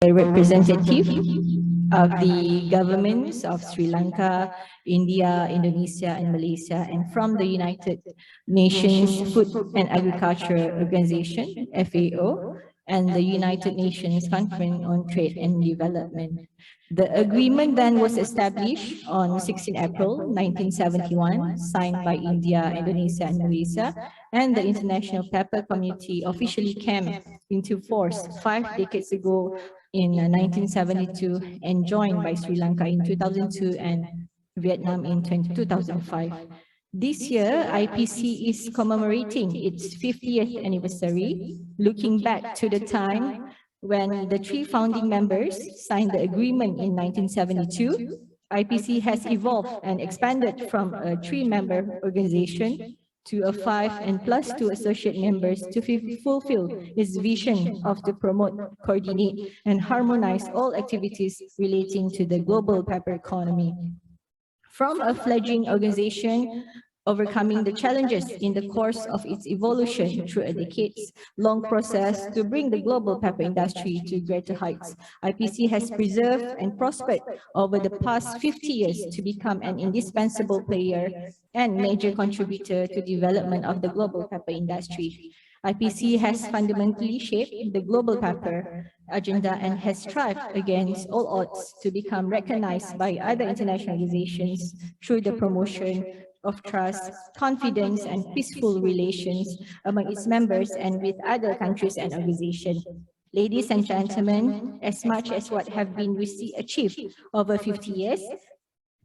a representative of the governments of Sri Lanka, India, Indonesia, and Malaysia, and from the United Nations Food and Agriculture Organization, FAO, and the United Nations Conference on Trade and Development. The agreement then was established on 16 April 1971, signed by India, Indonesia, and Malaysia, and the International Pepper Community officially came into force 5 decades ago in 1972 and joined by Sri Lanka in 2002 and Vietnam in 2005. This year, IPC is commemorating its 50th anniversary, looking back to the time when the 3 founding members signed the agreement in 1972. IPC has evolved and expanded from a 3-member organization to a 5 and plus 2 associate members to fulfill its vision of to promote, coordinate, and harmonize all activities relating to the global pepper economy. From a fledgling organization, overcoming the challenges in the course of its evolution through a decades-long process to bring the global pepper industry to greater heights, IPC has preserved and prospered over the past 50 years to become an indispensable player and major contributor to development of the global pepper industry. IPC has fundamentally shaped the global pepper agenda and has strived against all odds to become recognized by other international organizations through the promotion of trust, confidence, and peaceful relations among its members and with other countries and organizations. Ladies and gentlemen, as much as what have been achieved over 50 years,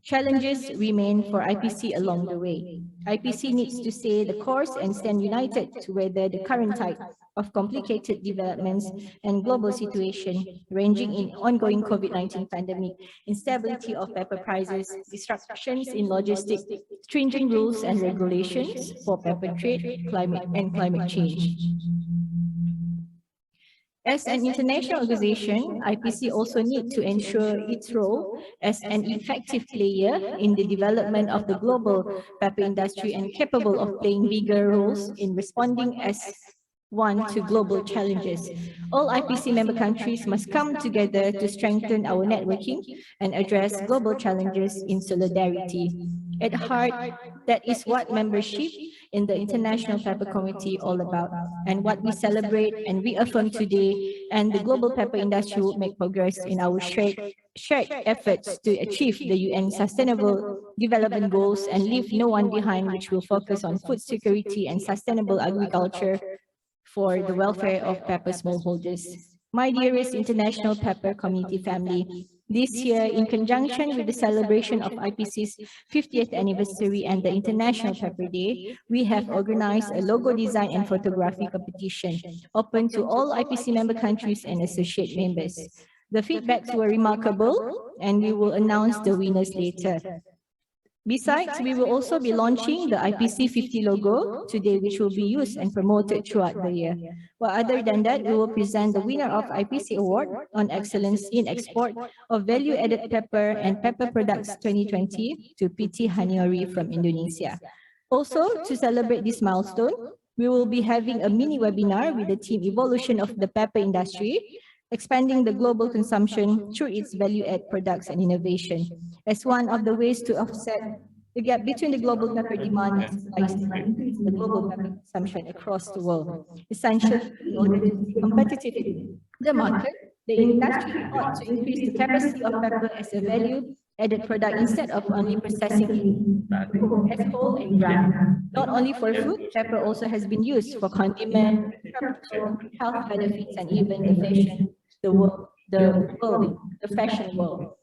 challenges remain for IPC along the way. IPC needs to stay the course and stand united to weather the current tide of complicated developments and global situation ranging in ongoing COVID-19 pandemic, instability of pepper prices, disruptions in logistics, stringent rules and regulations for pepper trade, climate change. As an international organization, IPC also needs to ensure its role as an effective player in the development of the global pepper industry and capable of playing bigger roles in responding as one to global challenges. All IPC member countries must come together to strengthen our networking and address global challenges in solidarity. At heart, that is what membership in the International Pepper Committee all about, and what we celebrate and reaffirm today, and the global pepper industry will make progress in our shared efforts to achieve the UN Sustainable Development Goals and leave no one behind, which will focus on food security and sustainable agriculture for the welfare of pepper smallholders. My dearest International Pepper Community family, this year, in conjunction with the celebration of IPC's 50th anniversary and the International Pepper Day, we have organized a logo design and photography competition open to all IPC member countries and associate members. The feedbacks were remarkable, and we will announce the winners later. Besides, we will also be launching the IPC 50 logo today, which will be used and promoted throughout the year. Well, other than that, we will present the winner of IPC Award on Excellence in Export of Value-Added Pepper and Pepper Products 2020 to PT Haniori from Indonesia. Also, to celebrate this milestone, we will be having a mini webinar with the theme Evolution of the Pepper Industry, expanding the global consumption through its value-add products and innovation as one of the ways to offset the gap between the global pepper demand and supply and increase the global pepper consumption across the world. Essentially, in order to be competitive in the market, the industry ought to increase the capacity of pepper as a value-added product instead of only processing it as whole and ground. Not only for food, pepper also has been used for condiment, health benefits, and even the fashion, the fashion world.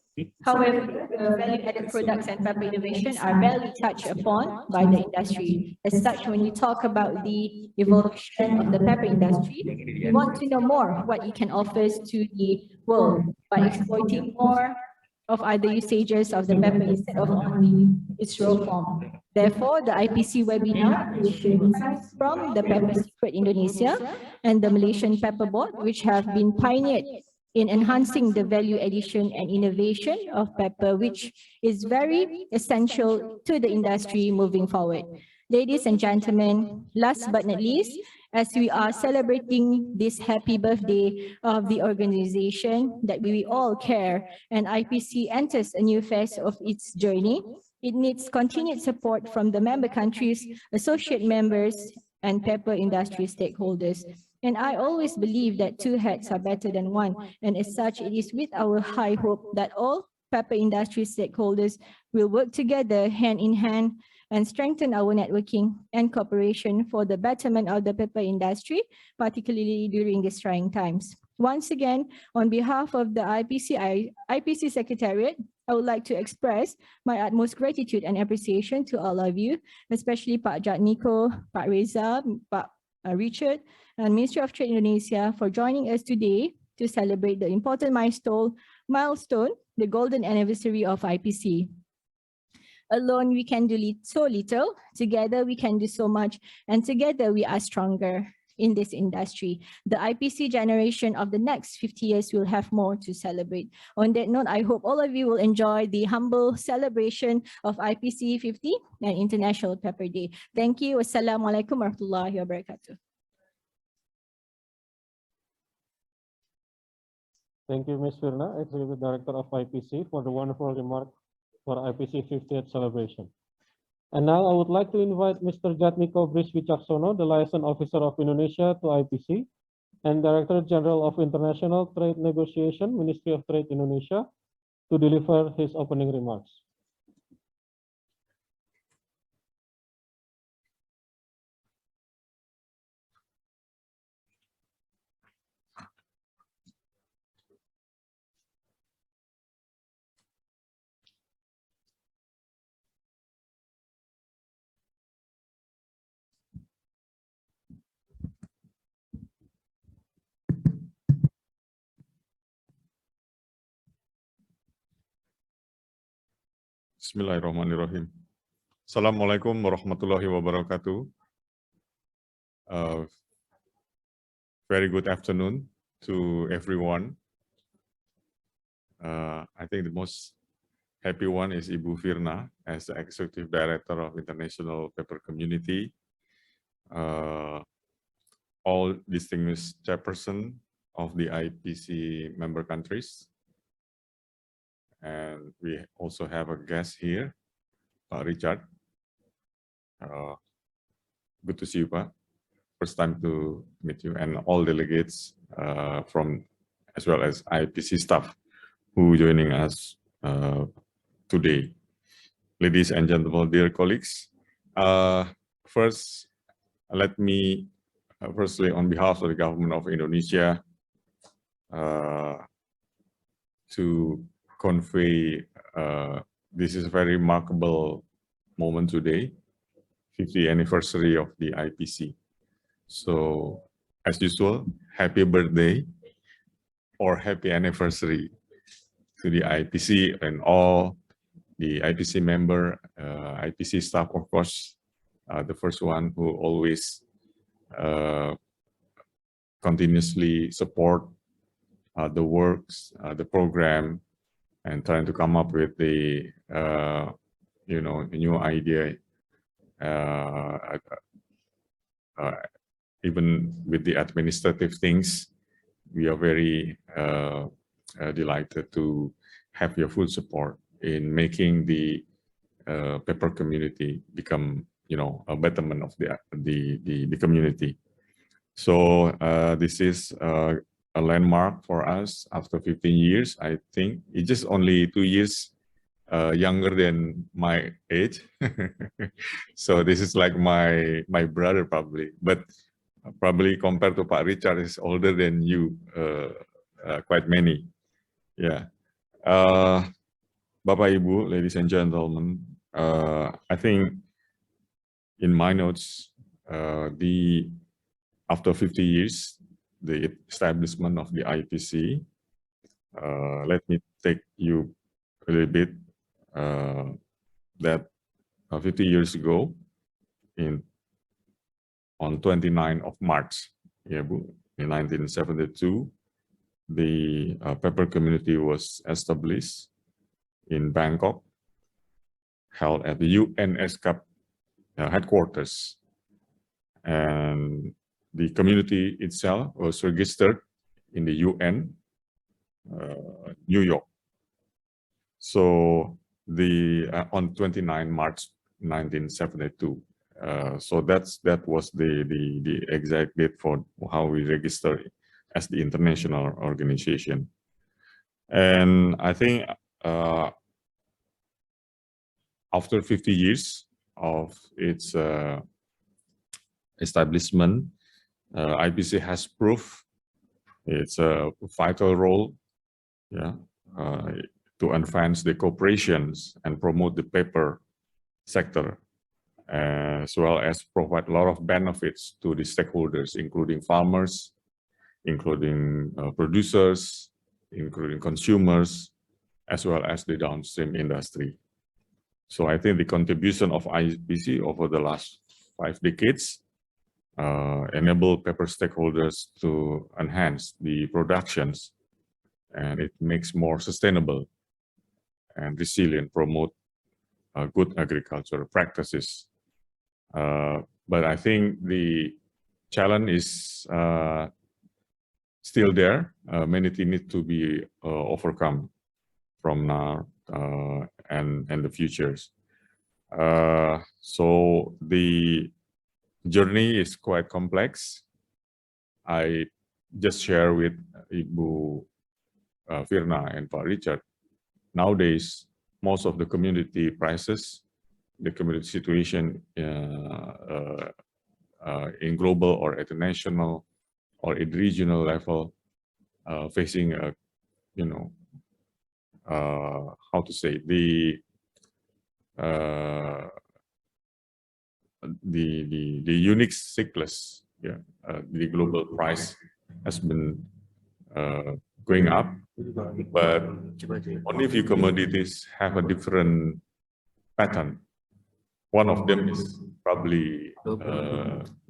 However, value-added products and pepper innovation are barely touched upon by the industry. As such, when we talk about the evolution of the pepper industry, we want to know more what it can offer to the world by exploiting more of other usages of the pepper instead of only its raw form. Therefore, the IPC webinar will share insights from the Pepper Secret Indonesia and the Malaysian Pepper Board, which have been pioneered in enhancing the value addition and innovation of pepper, which is very essential to the industry moving forward. Ladies and gentlemen, last but not least, as we are celebrating this happy birthday of the organization that we all care, and IPC enters a new phase of its journey. It needs continued support from the member countries, associate members, and pepper industry stakeholders. And I always believe that two heads are better than one. And as such, it is with our high hope that all pepper industry stakeholders will work together hand in hand and strengthen our networking and cooperation for the betterment of the pepper industry, particularly during these trying times. Once again, on behalf of the IPC Secretariat, I would like to express my utmost gratitude and appreciation to all of you, especially Pak Jatmiko, Pak Reza, Pak Richard, and Ministry of Trade Indonesia for joining us today to celebrate the important milestone, the golden anniversary of IPC. Alone, we can do so little. Together, we can do so much. And together, we are stronger in this industry. The IPC generation of the next 50 years will have more to celebrate. On that note, I hope all of you will enjoy the humble celebration of IPC 50 and International Pepper Day. Thank you. Wassalamualaikum warahmatullahi wabarakatuh. Thank you, Ms. Firna, Executive Director of IPC, for the wonderful remark for IPC 50th celebration. And now I would like to invite Mr. Jatmiko Bris Wicaksono, the Liaison Officer of Indonesia to IPC and Director General of International Trade Negotiation, Ministry of Trade Indonesia, to deliver his opening remarks. Bismillahirrahmanirrahim. Assalamualaikum warahmatullahi wabarakatuh. Very good afternoon to everyone. I think the most happy one is Ibu Firna as the Executive Director of International Pepper Community. All distinguished chairperson of the IPC member countries. And we also have a guest here, Pak Richard. Good to see you, Pak. First time to meet you, and all delegates from, as well as IPC staff who joining us today. Ladies and gentlemen, dear colleagues, first, let me, firstly, on behalf of the government of Indonesia, to convey this is a very remarkable moment today, 50th anniversary of the IPC. So, as usual, happy birthday or happy anniversary to the IPC and all the IPC member, IPC staff, of course, the first one who always continuously support the works, the program, and trying to come up with the new idea, even with the administrative things. We are very delighted to have your full support in making the pepper community become, a betterment of the community. So this is a landmark for us after 15 years. I think it's just only 2 years younger than my age. So this is like my brother probably, but probably compared to Pak Richard is older than you, quite many. Yeah. Bapak Ibu, ladies and gentlemen, I think in my notes, after 50 years, the establishment of the IPC, let me take you a little bit that 50 years ago, on 29th of March, yeah, in 1972, the pepper community was established in Bangkok, held at the UNSCAP headquarters. And the community itself was registered in the UN, New York. So on 29 March 1972. So that was the exact date for how we register as the international organization. And I think after 50 years of its establishment, IPC has proved its a vital role, to advance the cooperations and promote the paper sector, as well as provide a lot of benefits to the stakeholders, including farmers, including producers, including consumers, as well as the downstream industry. So I think the contribution of IPC over the last 5 decades enable paper stakeholders to enhance the productions, and it makes more sustainable and resilient, promote good agricultural practices. But I think the challenge is still there. Many things need to be overcome from now and the futures. So the journey is quite complex. I just share with Ibu Firna and Pak Richard. Nowadays, most of the community prices, the community situation in global or at the national or at regional level, facing a, how to say, the unique cyclus, the global price has been going up, but only a few commodities have a different pattern. One of them is probably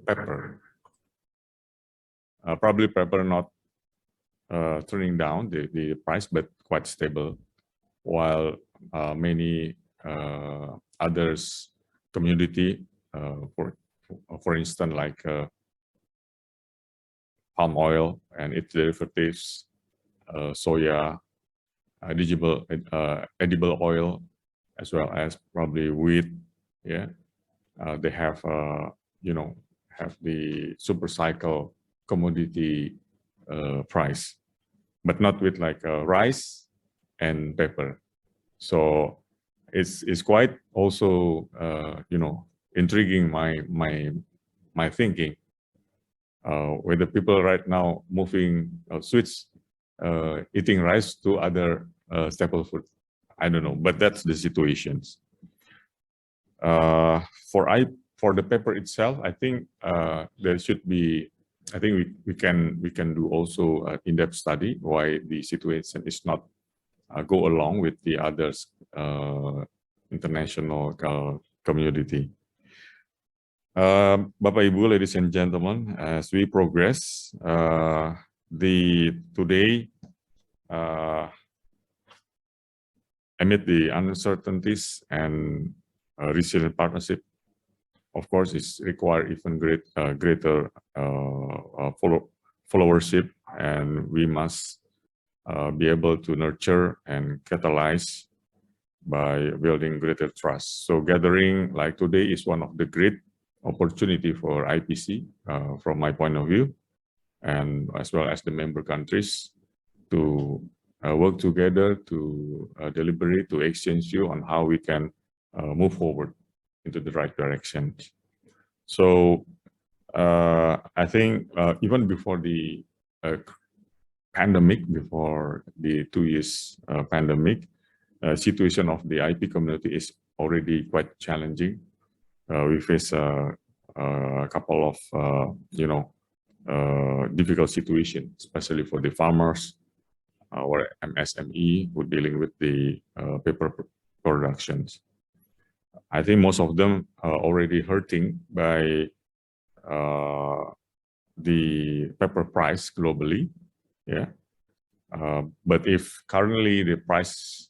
pepper. Probably pepper not turning down the price, but quite stable, while many others community, for instance, like palm oil and its derivatives, soya, edible oil, as well as probably wheat. They have have the super cycle commodity price, but not with like rice and pepper. So it's quite also intriguing my thinking, where the people right now moving switch eating rice to other staple food. I don't know, but that's the situations. For the paper itself, I think there should be. I think we can do also an in-depth study why the situation is not go along with the others international community. Bapak Ibu, ladies and gentlemen, as we progress, today amid the uncertainties and resilient partnership, of course, is require even greater followership, and we must be able to nurture and catalyze by building greater trust. So gathering like today is one of the great opportunity for IPC from my point of view, and as well as the member countries to work together to deliberate, to exchange view on how we can move forward into the right direction. So I think even before the pandemic, before the 2 years pandemic, situation of the IP community is already quite challenging. We face a couple of difficult situations, especially for the farmers or MSME who are dealing with the paper productions. I think most of them are already hurting by the paper price globally. But if currently the price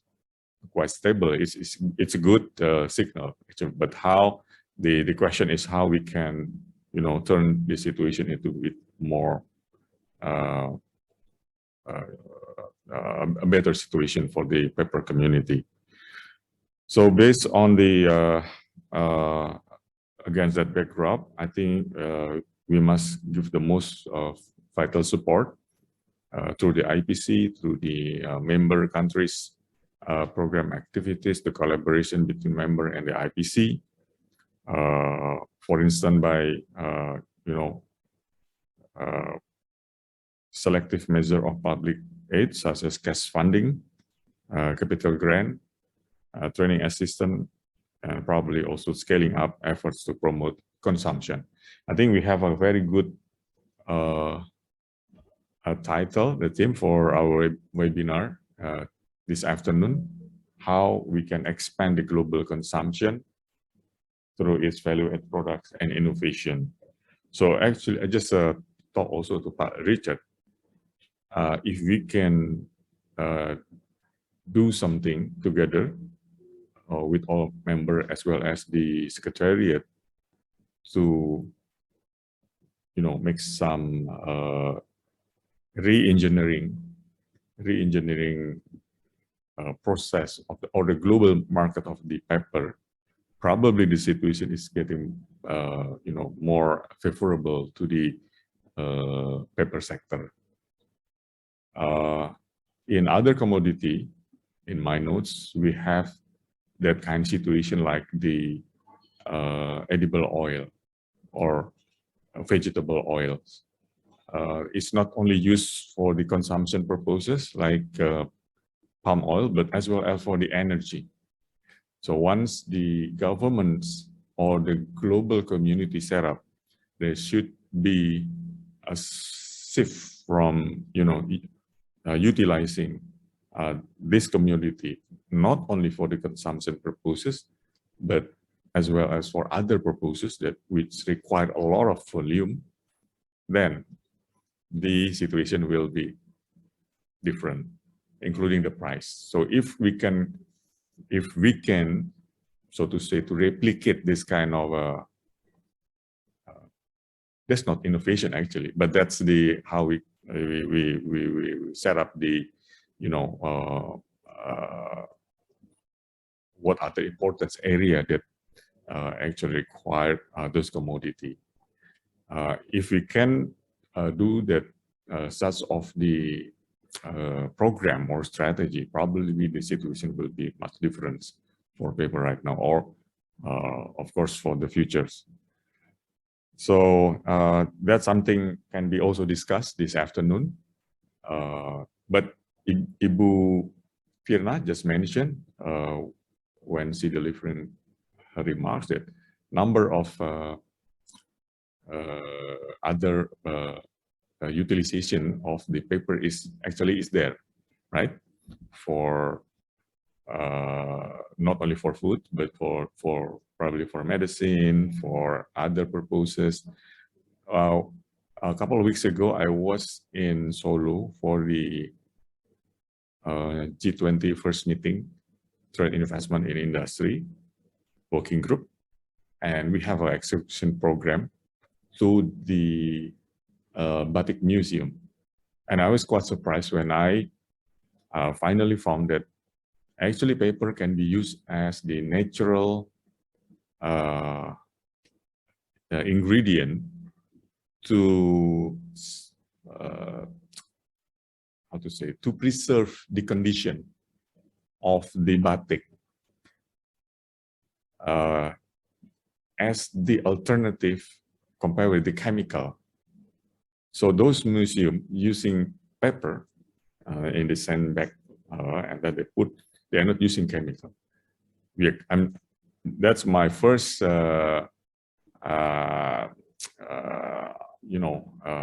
quite stable, it's a good signal. But how the question is how we can turn the situation into a bit more a better situation for the paper community. So based on the against that backdrop, I think we must give the most vital support through the IPC, through the member countries program activities, the collaboration between member and the IPC. For instance, by selective measure of public aid, such as cash funding, capital grant, training assistance, and probably also scaling up efforts to promote consumption. I think we have a very good title, the theme for our webinar this afternoon, how we can expand the global consumption through its value-add products and innovation. So actually, I just talked also to Richard, if we can do something together with all members as well as the secretariat to, make some re-engineering process of the global market of the paper, probably the situation is getting, more favorable to the paper sector. In other commodity, in my notes, we have that kind of situation like the edible oil or vegetable oils. It's not only used for the consumption purposes like palm oil, but as well as for the energy. So once the governments or the global community set up, there should be a shift from, utilizing this community, not only for the consumption purposes, but as well as for other purposes that which require a lot of volume, then the situation will be different, including the price. So if we can, so to say, to replicate this kind of, that's not innovation actually, but that's the how we set up the, what are the importance area that actually require those commodity. If we can do that, such of the program or strategy, probably the situation will be much different for paper right now, or of course for the futures. So that's something can be also discussed this afternoon. But Ibu Firna just mentioned when she delivered her remarks that number of other utilization of the paper is there, right? For not only for food, but for probably for medicine, for other purposes. A couple of weeks ago, I was in Solo for the G20 first meeting, Trade Investment in Industry working group, and we have an exhibition program to the Batik Museum. And I was quite surprised when I finally found that actually paper can be used as the natural ingredient to to preserve the condition of the batik as the alternative compared with the chemical. So those museums using paper in the sandbag, and then they are not using chemical. That's my first,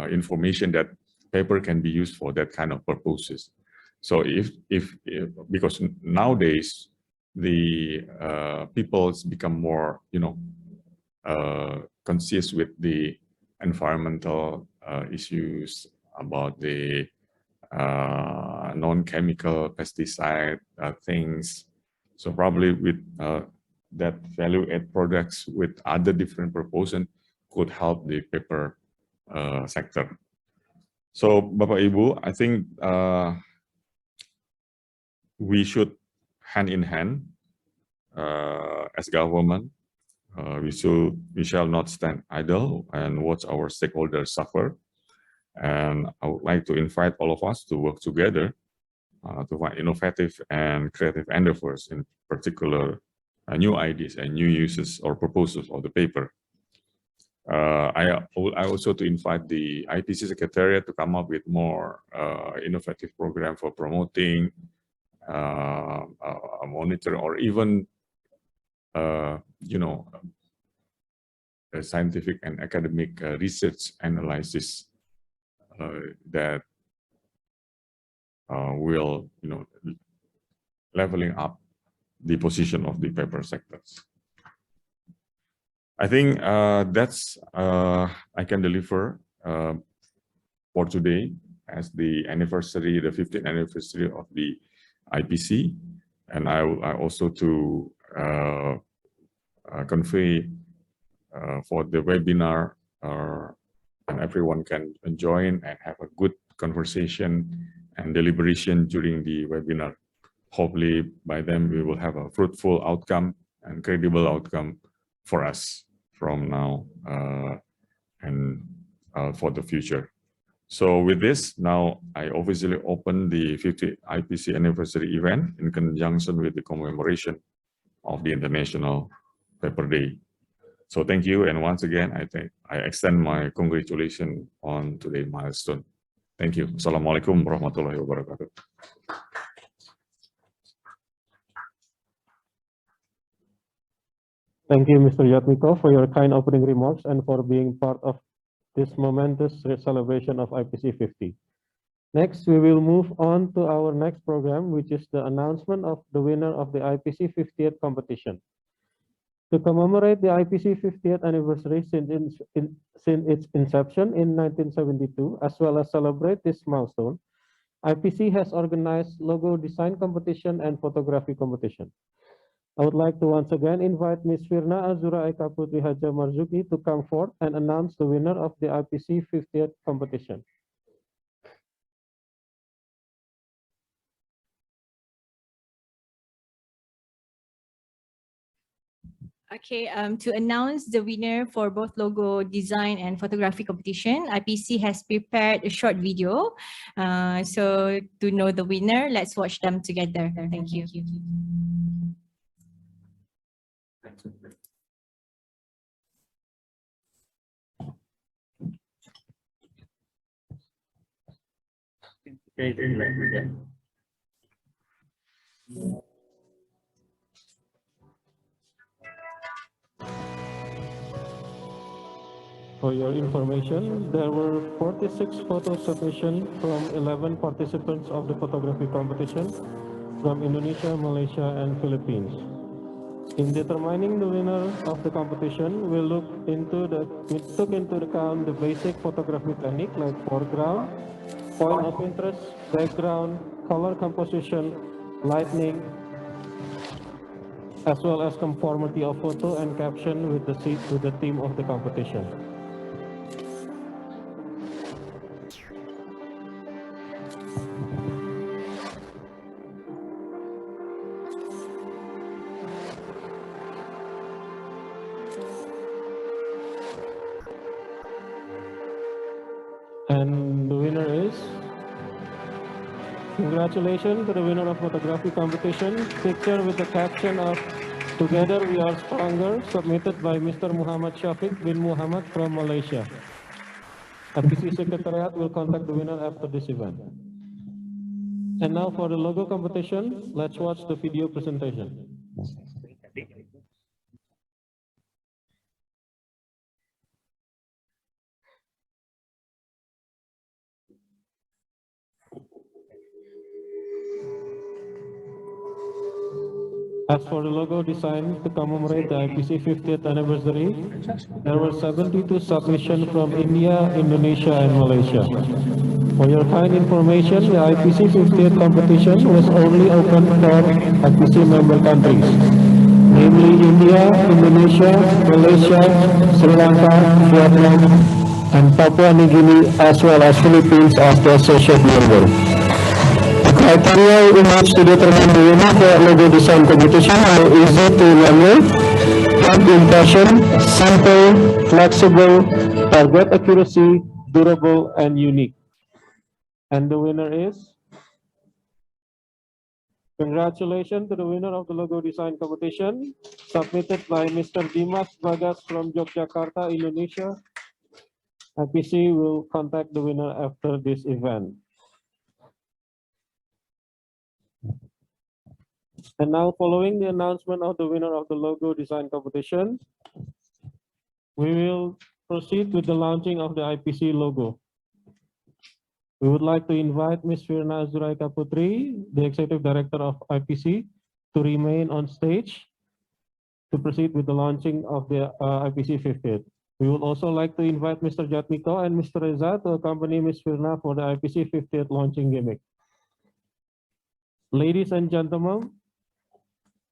information that paper can be used for that kind of purposes. So because nowadays the people's become more, conscious with the environmental issues about the non-chemical pesticide things. So probably with that value-add products with other different proportion could help the paper sector. So, Bapak Ibu, I think we should hand in hand as government. We shall not stand idle and watch our stakeholders suffer. And I would like to invite all of us to work together to find innovative and creative endeavors, in particular, new ideas and new uses or proposals of the paper. I also to invite the IPC Secretariat to come up with more innovative program for promoting, monitor, or even, scientific and academic research analysis that will, leveling up the position of the paper sectors. I think that's I can deliver for today as the 15th anniversary of the IPC, and I also to convey for the webinar, and everyone can join and have a good conversation and deliberation during the webinar. Hopefully by then we will have a fruitful outcome and credible outcome for us from now and for the future. So with this, now I officially open the 50th IPC anniversary event in conjunction with the commemoration of the International Paper Day. So thank you, and once again, I extend my congratulations on today's milestone. Thank you. Assalamualaikum warahmatullahi wabarakatuh. Thank you, Mr. Jatmiko, for your kind opening remarks and for being part of this momentous celebration of IPC 50. Next, we will move on to our next program, which is the announcement of the winner of the IPC 50th competition. To commemorate the IPC 50th anniversary since its inception in 1972, as well as celebrate this milestone, IPC has organized logo design competition and photography competition. I would like to once again invite Ms. Firna Azura Eka Putri Haja Marzuki to come forth and announce the winner of the IPC 50th competition. Okay, to announce the winner for both logo design and photography competition, IPC has prepared a short video. So to know the winner, let's watch them together. Thank you. For your information, there were 46 photo submissions from 11 participants of the photography competition from Indonesia, Malaysia, and Philippines. In determining the winner of the competition, we took into account the basic photography technique like foreground, point of interest, background, color composition, lighting, as well as conformity of photo and caption with the theme of the competition. And the winner is, congratulations to the winner of photography competition, picture with the caption of "Together We Are Stronger," submitted by Mr. Muhammad Shafiq bin Muhammad from Malaysia. IPC Secretariat will contact the winner after this event. And now for the logo competition, let's watch the video presentation. As for the logo design to commemorate the IPC 50th anniversary, there were 72 submissions from India, Indonesia, and Malaysia. For your kind information, the IPC 50th competition was only open for IPC member countries, namely India, Indonesia, Malaysia, Sri Lanka, Vietnam, and Papua New Guinea, as well as Philippines as the associate member. The criteria in which to determine the winner for logo design competition are easy to remember: first impression, simple, flexible, target accuracy, durable, and unique. And the winner is? Congratulations to the winner of the logo design competition, submitted by Mr. Dimas Bagas from Yogyakarta, Indonesia. IPC will contact the winner after this event. And now, following the announcement of the winner of the logo design competition, we will proceed with the launching of the IPC logo. We would like to invite Ms. Firna Zuraika Putri, the Executive Director of IPC, to remain on stage to proceed with the launching of the IPC 50th. We would also like to invite Mr. Jatmiko and Mr. Reza to accompany Ms. Firna for the IPC 50th launching gimmick. Ladies and gentlemen,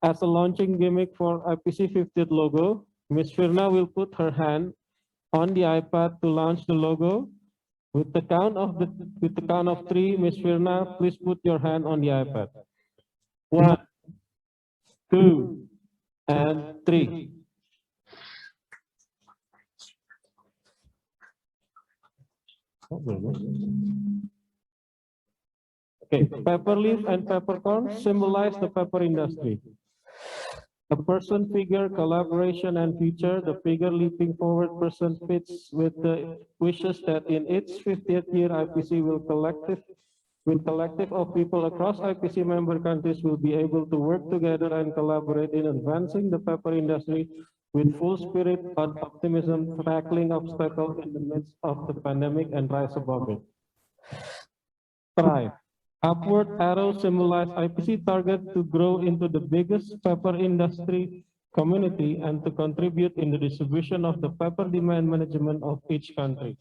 as a launching gimmick for IPC 50th logo, Ms. Firna will put her hand on the iPad to launch the logo. With the count of three, Ms. Firna, please put your hand on the iPad. 1, 2, and 3. Okay, pepper leaf and peppercorn symbolize the pepper industry. A person, figure, collaboration, and future. The figure leaping forward person fits with the wishes that in its 50th year, IPC will collective of people across IPC member countries will be able to work together and collaborate in advancing the pepper industry with full spirit and optimism, tackling obstacles in the midst of the pandemic and rise above it. Thrive. Upward arrow symbolize IPC target to grow into the biggest pepper industry community and to contribute in the distribution of the pepper demand management of each country.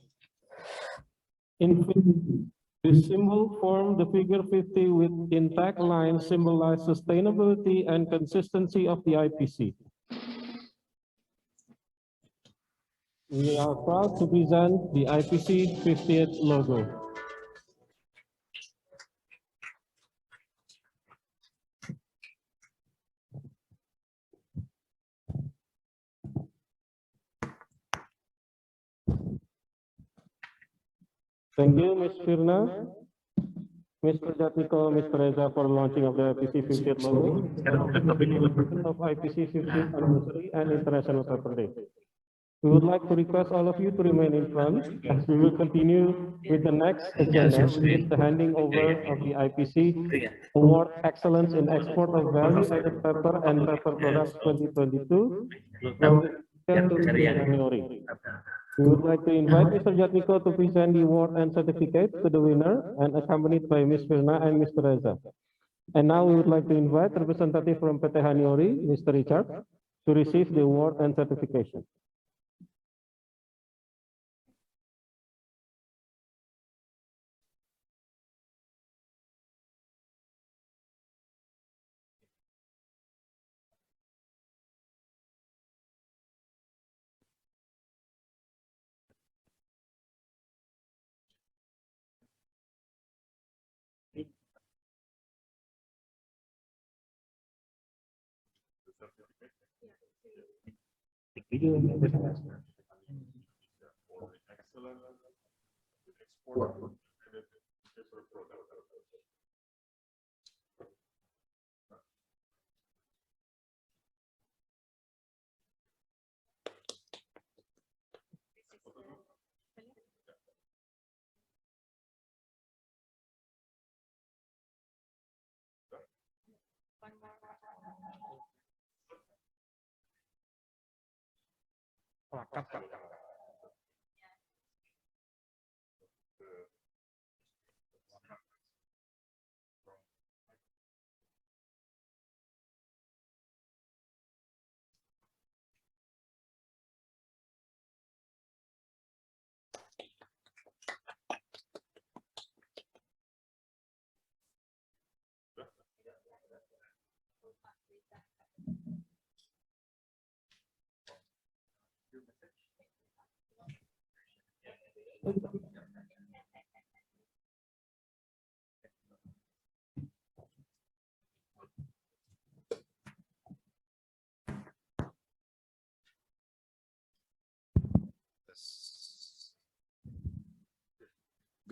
Infinity. This symbol form the figure 50 with intact lines symbolize sustainability and consistency of the IPC. We are proud to present the IPC 50th logo. Thank you, Ms. Firna, Mr. Jatmiko, Mr. Reza for launching of the IPC 50th logo of IPC 50th anniversary and International Pepper Day. We would like to request all of you to remain in front as we will continue with the next agenda, which is the handing over of the IPC Award Excellence in Export of Value-Added Pepper and Pepper Products 2022 from January. We would like to invite Mr. Jatmiko to present the award and certificate to the winner and accompanied by Ms. Firna and Mr. Reza. And now we would like to invite representative from PT Haniori, Mr. Richard, to receive the award and certification.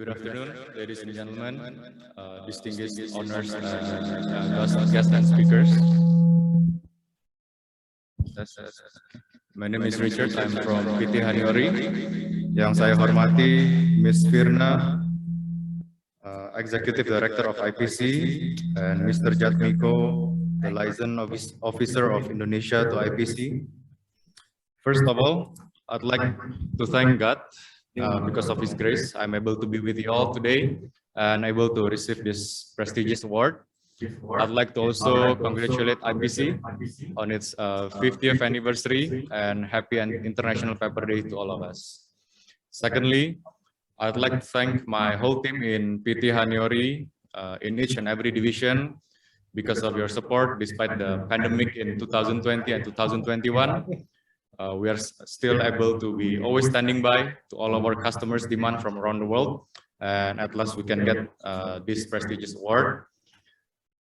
Good afternoon, ladies and gentlemen, distinguished honors and guests and speakers. My name is Richard. I'm from PT Haniori. Yang saya hormati Ms. Firna, Executive Director of IPC, and Mr. Jatmiko, the Liaison Officer of Indonesia to IPC. First of all, I'd like to thank God. Because of His grace, I'm able to be with you all today and able to receive this prestigious award. I'd like to also congratulate IPC on its 50th anniversary and happy International Paper Day to all of us. Secondly, I'd like to thank my whole team in PT Haniori in each and every division because of your support despite the pandemic in 2020 and 2021. We are still able to be always standing by to all of our customers' demand from around the world, and at last we can get this prestigious award.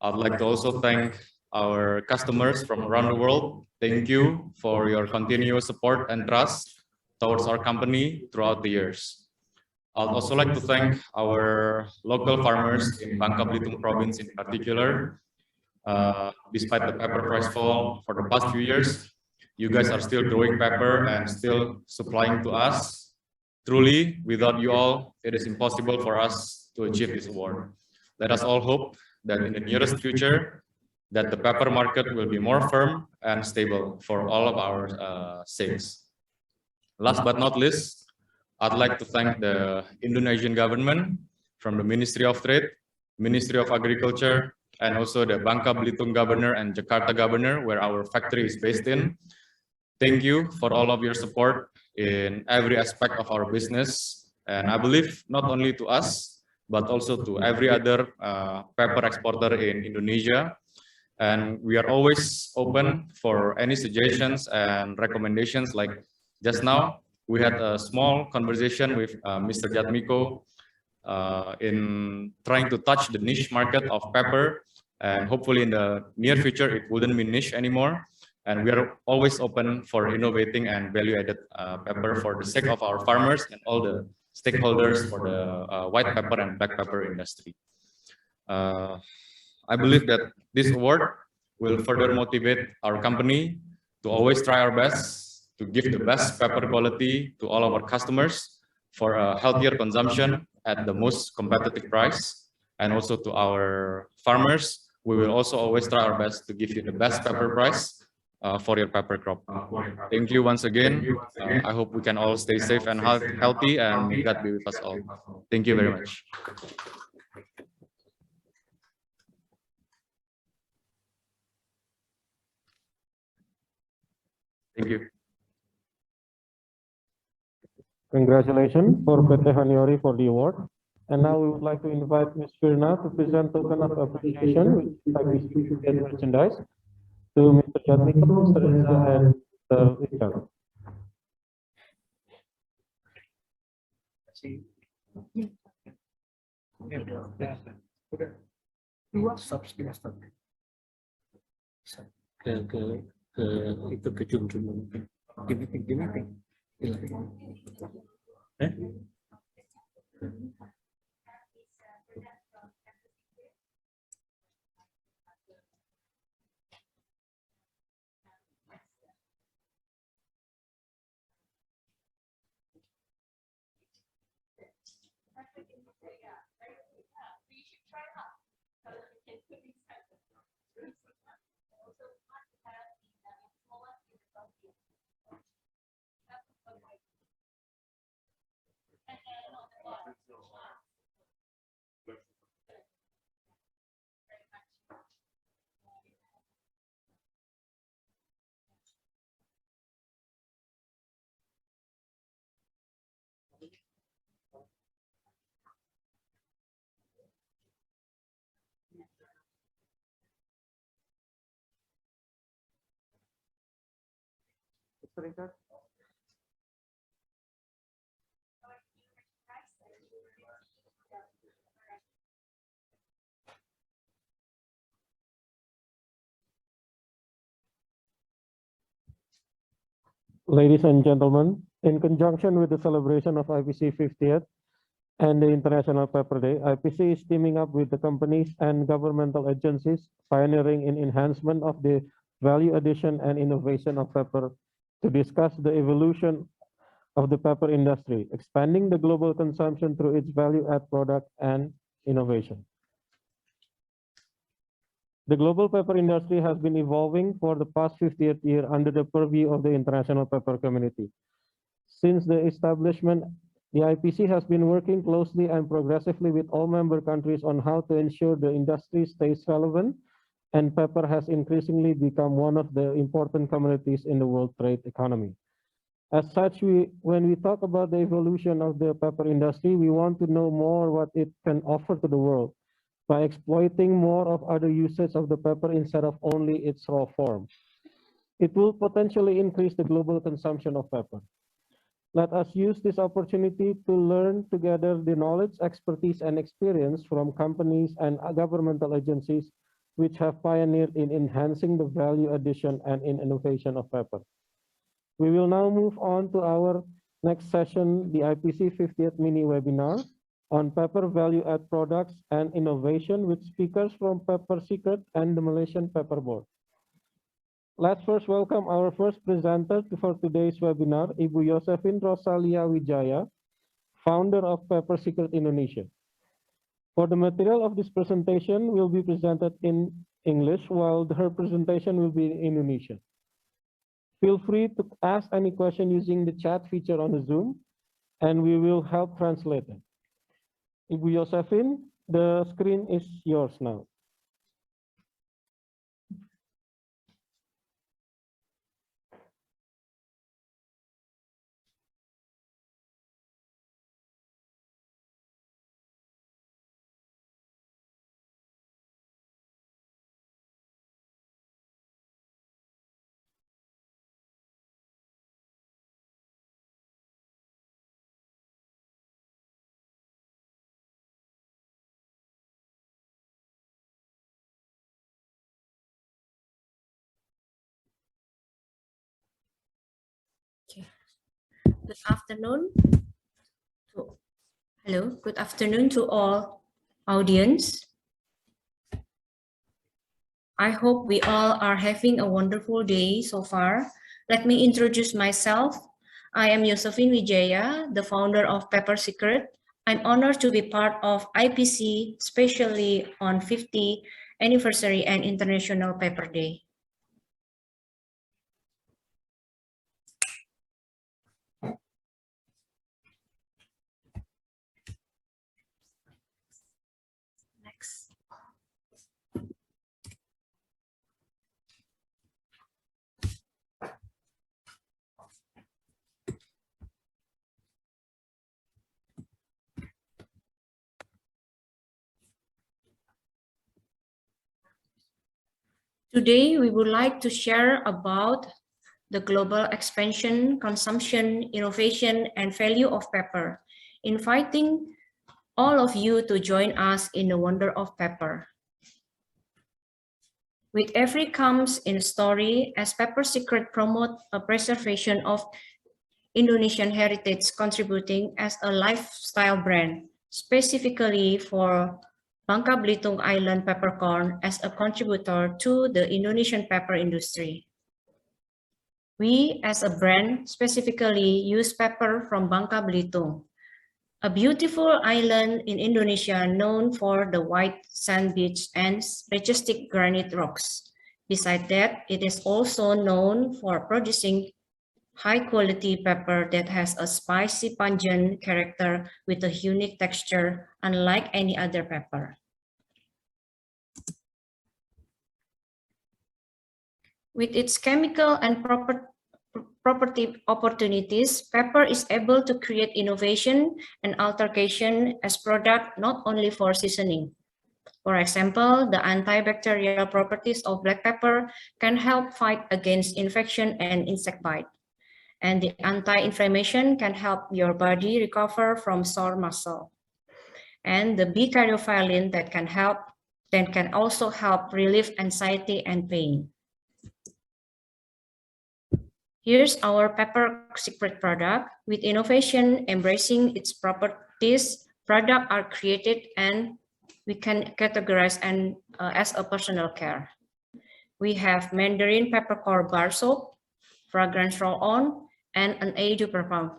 I'd like to also thank our customers from around the world. Thank you for your continuous support and trust towards our company throughout the years. I'd also like to thank our local farmers in Bangka Belitung province in particular. Despite the pepper price fall for the past few years, you guys are still growing pepper and still supplying to us. Truly, without you all, it is impossible for us to achieve this award. Let us all hope that in the nearest future, that the pepper market will be more firm and stable for all of our sakes. Last but not least, I'd like to thank the Indonesian government from the Ministry of Trade, Ministry of Agriculture, and also the Bangka Belitung governor and Jakarta governor, where our factory is based in. Thank you for all of your support in every aspect of our business. And I believe not only to us, but also to every other pepper exporter in Indonesia. And we are always open for any suggestions and recommendations. Like just now, we had a small conversation with Mr. Jatmiko in trying to touch the niche market of pepper. And hopefully in the near future, it wouldn't be niche anymore. And we are always open for innovating and value-added pepper for the sake of our farmers and all the stakeholders for the white pepper and black pepper industry. I believe that this award will further motivate our company to always try our best to give the best pepper quality to all of our customers for a healthier consumption at the most competitive price. And also to our farmers, we will also always try our best to give you the best pepper price for your pepper crop. Thank you once again. I hope we can all stay safe and healthy, and may God be with us all. Thank you very much. Thank you. Congratulations for PT Haniori for the award. And now we would like to invite Ms. Firna to present token of appreciation with IPC merchandise to Mr. Jatmiko, Mr. Reza, and Mr. Ipc'S. Ke jum-jum gini. Ladies and gentlemen, in conjunction with the celebration of IPC 50th and the International Pepper Day, IPC is teaming up with the companies and governmental agencies pioneering in enhancement of the value addition and innovation of pepper to discuss the evolution of the pepper industry, expanding the global consumption through its value-add product and innovation. The global pepper industry has been evolving for the past 50th year under the purview of the international pepper community. Since the establishment, the IPC has been working closely and progressively with all member countries on how to ensure the industry stays relevant, and pepper has increasingly become one of the important commodities in the world trade economy. As such, when we talk about the evolution of the pepper industry, we want to know more what it can offer to the world by exploiting more of other uses of the pepper instead of only its raw form. It will potentially increase the global consumption of pepper. Let us use this opportunity to learn together the knowledge, expertise, and experience from companies and governmental agencies which have pioneered in enhancing the value addition and in innovation of pepper. We will now move on to our next session, the IPC 50th mini webinar on pepper value-add products and innovation with speakers from Pepper Secret and the Malaysian Pepper Board. Let's first welcome our first presenter for today's webinar, Ibu Josephine Rosalia Wijaya, founder of Pepper Secret Indonesia. For the material of this presentation will be presented in English, while her presentation will be in Indonesian. Feel free to ask any question using the chat feature on the Zoom, and we will help translate it. Ibu Josephine, the screen is yours now. Good afternoon. Good afternoon to all audience. I hope we all are having a wonderful day so far. Let me introduce myself. I am Josephine Wijaya, the founder of Pepper Secret. I'm honored to be part of IPC, especially on 50th anniversary and International Pepper Day. Next. Today, we would like to share about the global expansion, consumption, innovation, and value of pepper, inviting all of you to join us in the wonder of pepper. With every comes in a story, as Pepper Secret promote a preservation of Indonesian heritage, contributing as a lifestyle brand, specifically for Bangka Belitung Island peppercorn as a contributor to the Indonesian pepper industry. We, as a brand, specifically use pepper from Bangka Belitung, a beautiful island in Indonesia known for the white sand beach and majestic granite rocks. Besides that, it is also known for producing high-quality pepper that has a spicy, pungent character with a unique texture, unlike any other pepper. With its chemical and property opportunities, pepper is able to create innovation and altercation as product not only for seasoning. For example, the antibacterial properties of black pepper can help fight against infection and insect bite. And the anti-inflammation can help your body recover from sore muscle. And the B-caryophyllene that can also help relieve anxiety and pain. Here's our Pepper Secret product with innovation embracing its properties products are created and we can categorize and as a personal care. We have Mandarin peppercorn bar soap, fragrance roll-on, and an eau per pound.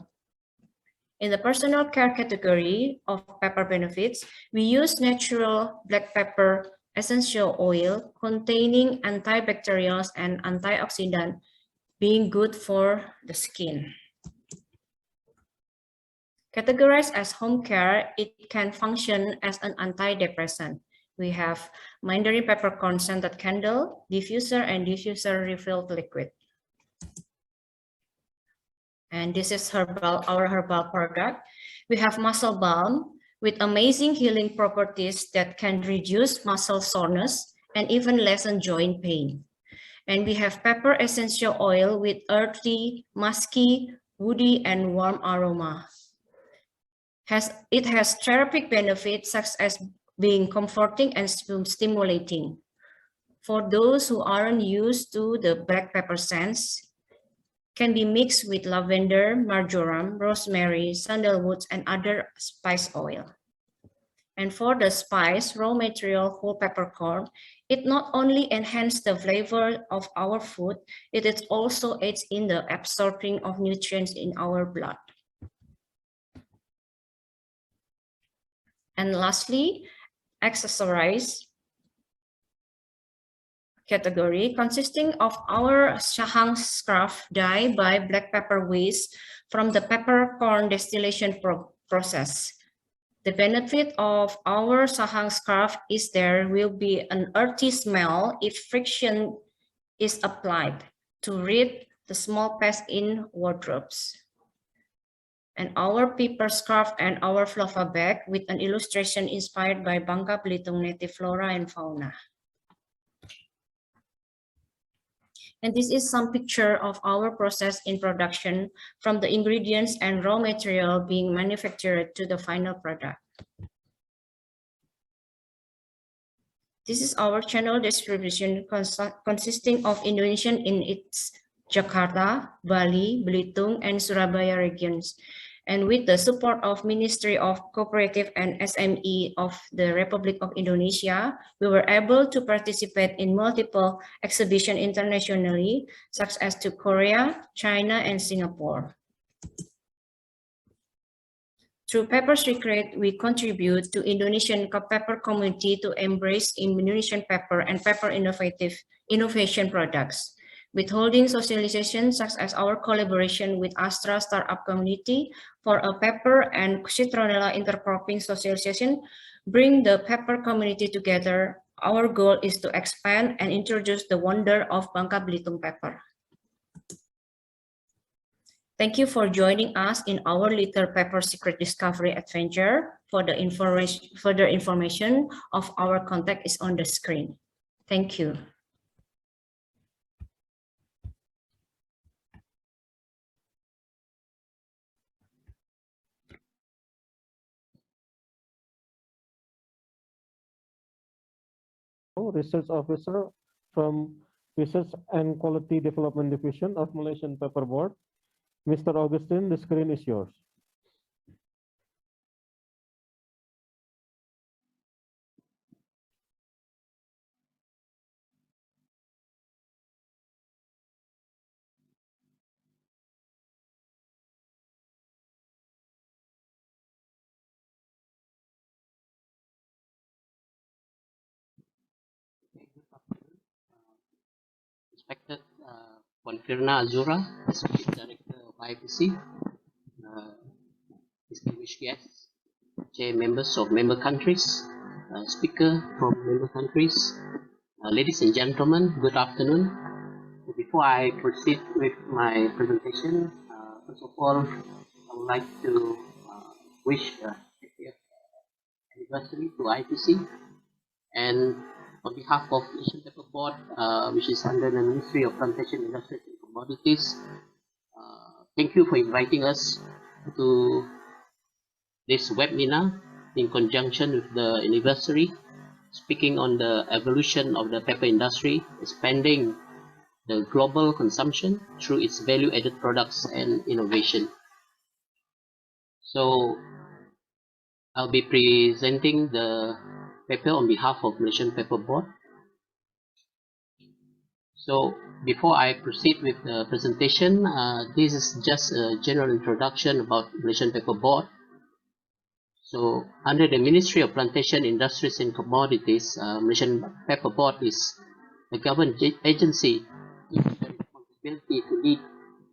In the personal care category of pepper benefits, we use natural black pepper essential oil containing antibacterials and antioxidant, being good for the skin. Categorized as home care, it can function as an antidepressant. We have Mandarin peppercorn scented candle, diffuser, and diffuser refilled liquid. And this is our herbal product. We have muscle balm with amazing healing properties that can reduce muscle soreness and even lessen joint pain. And we have pepper essential oil with earthy, musky, woody, and warm aroma. It has therapeutic benefits such as being comforting and stimulating. For those who aren't used to the black pepper scents, can be mixed with lavender, marjoram, rosemary, sandalwood, and other spice oil. And for the spice, raw material, whole peppercorn, it not only enhances the flavor of our food, it is also aids in the absorbing of nutrients in our blood. And lastly, accessories category consisting of our Shahang scarf dye by black pepper waste from the peppercorn distillation process. The benefit of our Shahang scarf is there will be an earthy smell if friction is applied to rid the small pests in wardrobes. And our paper scarf and our fluffy bag with an illustration inspired by Bangka Belitung native flora and fauna. And this is some picture of our process in production from the ingredients and raw material being manufactured to the final product. This is our channel distribution consisting of Indonesian in its Jakarta, Bali, Belitung, and Surabaya regions. And with the support of Ministry of Cooperative and SME of the Republic of Indonesia, we were able to participate in multiple exhibitions internationally, such as to Korea, China, and Singapore. Through Pepper Secret, we contribute to Indonesian pepper community to embrace Indonesian pepper and pepper innovation products. Withholding socialization such as our collaboration with Astra Startup Community for a pepper and citronella intercropping socialization bring the pepper community together. Our goal is to expand and introduce the wonder of Bangka Belitung pepper. Thank you for joining us in our little pepper secret discovery adventure. For the further information of our contact is on the screen. Thank you. Research Officer from Research and Quality Development Division of Malaysian Pepper Board. Mr. Augustine, the screen is yours. Respected Firna Azura, Executive Director of IPC, distinguished guests, chair members of member countries, speaker from member countries, ladies and gentlemen, good afternoon. Before I proceed with my presentation, first of all, I would like to wish a happy anniversary to IPC, and on behalf of Asian Pepper Board, which is under the Ministry of Plantation Industries and Commodities, thank you for inviting us to this webinar in conjunction with the anniversary, speaking on the evolution of the pepper industry, expanding the global consumption through its value-added products and innovation. So, I'll be presenting the paper on behalf of Malaysian Pepper Board. So before I proceed with the presentation, this is just a general introduction about Malaysian Pepper Board. So under the Ministry of Plantation, Industries and Commodities, Malaysian Pepper Board is a government agency with the responsibility to lead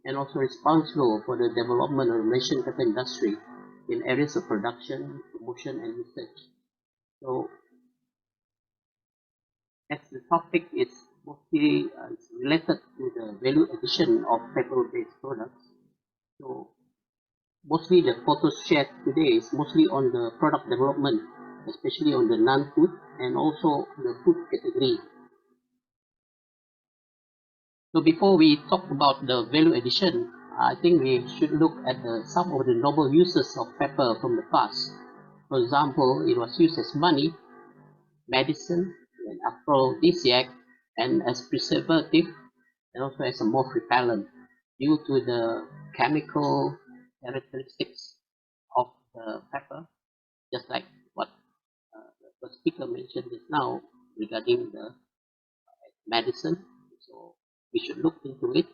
and also responsible for the development of the Malaysian pepper industry in areas of production, promotion and research. So as the topic is mostly related to the value addition of pepper-based products, so mostly the photos shared today is mostly on the product development, especially on the non-food and also the food category. So before we talk about the value addition, I think we should look at some of the noble uses of pepper from the past. For example, it was used as money, medicine, an aphrodisiac, and as preservative, and also as a moth repellent due to the chemical characteristics of the pepper, just like what the speaker mentioned just now regarding the medicine. So we should look into it,